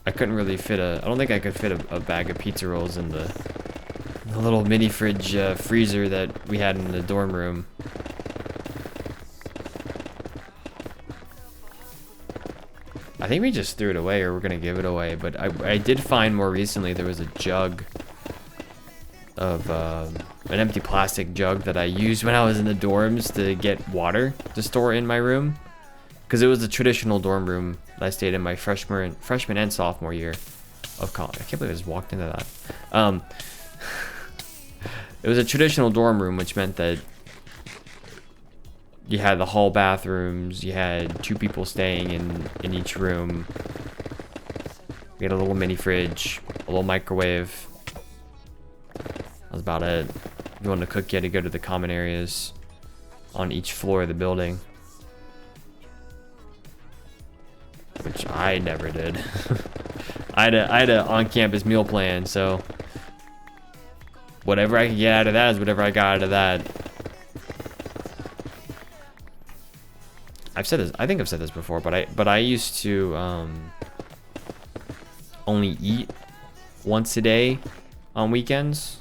I couldn't really fit I don't think I could fit a bag of pizza rolls in the little mini fridge freezer that we had in the dorm room. I think we just threw it away, or we're gonna give it away, but I did find more recently there was a jug of an empty plastic jug that I used when I was in the dorms to get water to store in my room, because it was a traditional dorm room that I stayed in my freshman and sophomore year of college. I can't believe I just walked into that. It was a traditional dorm room, which meant that you had the hall bathrooms, you had 2 people staying in each room. We had a little mini fridge, a little microwave. That was about it. If you wanted to cook, you had to go to the common areas on each floor of the building. Which I never did. I had a on-campus meal plan, so whatever I could get out of that is whatever I got out of that. I've said this, I think I've said this before, but I used to only eat once a day on weekends,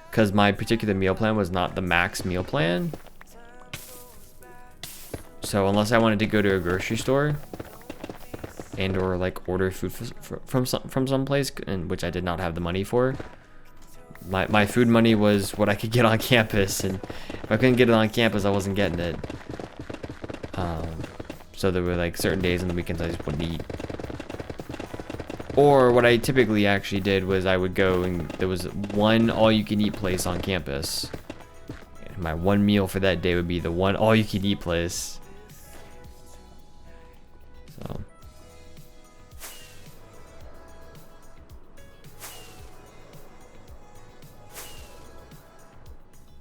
because my particular meal plan was not the max meal plan. So unless I wanted to go to a grocery store and or like order food from some place, and which I did not have the money for, my food money was what I could get on campus, and if I couldn't get it on campus, I wasn't getting it. So there were like certain days on the weekends I just wouldn't eat. Or what I typically actually did was I would go, and there was one all-you-can-eat place on campus. my one meal for that day would be the one all-you-can-eat place. So.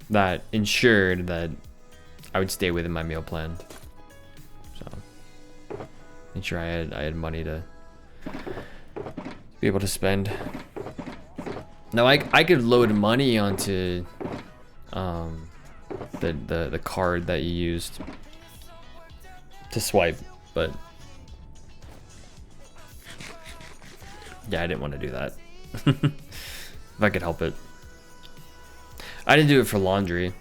That ensured that I would stay within my meal plan. So make sure I had money to be able to spend. Now I could load money onto the card that you used to swipe, but yeah, I didn't want to do that. If I could help it. I didn't do it for laundry. You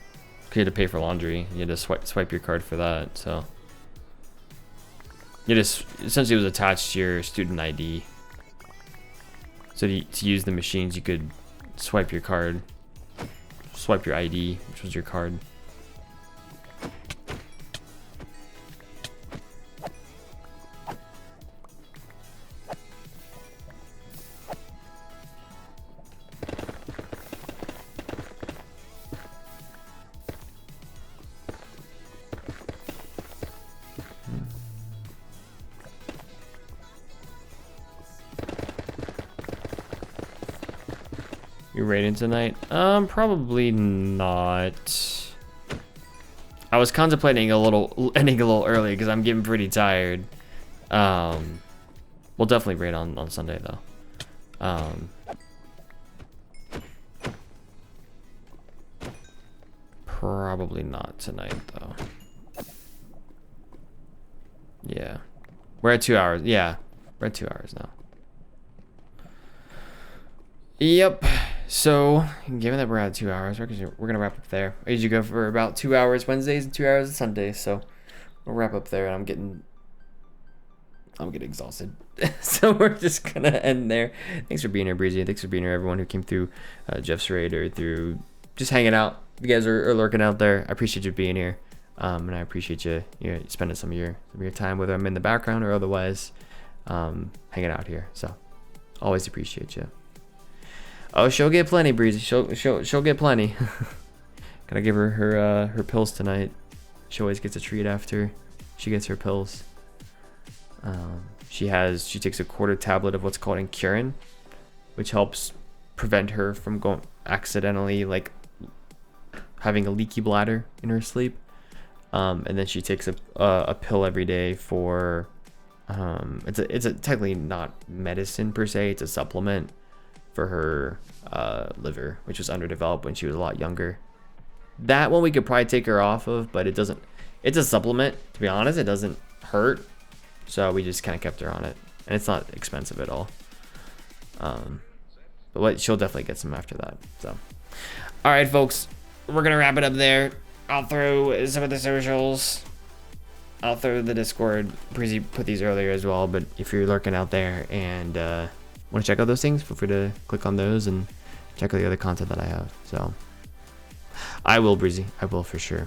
had to pay for laundry. You had to swipe your card for that. So it just essentially was attached to your student ID. So to use the machines, you could swipe your card, swipe your ID, which was your card. You raiding tonight? Probably not. I was contemplating ending a little early because I'm getting pretty tired. We'll definitely raid on Sunday though. Probably not tonight though. Yeah, we're at 2 hours. Yeah, we're at 2 hours now. Yep. So, given that we're at 2 hours, we're gonna wrap up there. I usually go for about 2 hours Wednesdays and 2 hours Sundays, so we'll wrap up there. And I'm getting exhausted, so we're just gonna end there. Thanks for being here, Breezy. Thanks for being here, everyone who came through Jeff's raid or through just hanging out. You guys are lurking out there. I appreciate you being here, and I appreciate you spending some of your time, whether I'm in the background or otherwise, hanging out here. So, always appreciate you. Oh, she'll get plenty, Breezy. She'll get plenty. Gotta give her pills tonight. She always gets a treat after she gets her pills. She takes a quarter tablet of what's called Incurin, which helps prevent her from accidentally like having a leaky bladder in her sleep. And then she takes a pill every day for it's technically not medicine per se. It's a supplement for her liver, which was underdeveloped when she was a lot younger. That one we could probably take her off of, but it's a supplement, to be honest. It doesn't hurt, so we just kind of kept her on it, and it's not expensive at all. But she'll definitely get some after that. So all right, folks, we're gonna wrap it up there. I'll throw some of the socials, I'll throw the Discord. Breezy put these earlier as well, but if you're lurking out there and want to check out those things, feel free to click on those and check out the other content that I have. So I will, Breezy. I will for sure.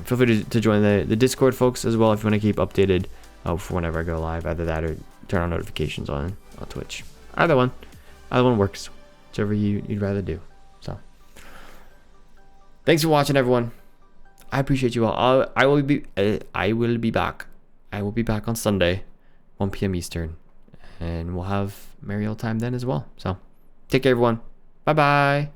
Feel free to join the Discord, folks, as well, if you want to keep updated for whenever I go live. Either that or turn on notifications on Twitch. Either one works. Whichever you'd rather do. So thanks for watching, everyone. I appreciate you all. I will be back. I will be back on Sunday, 1 p.m. Eastern. And we'll have merry old time then as well. So take care, everyone. Bye bye.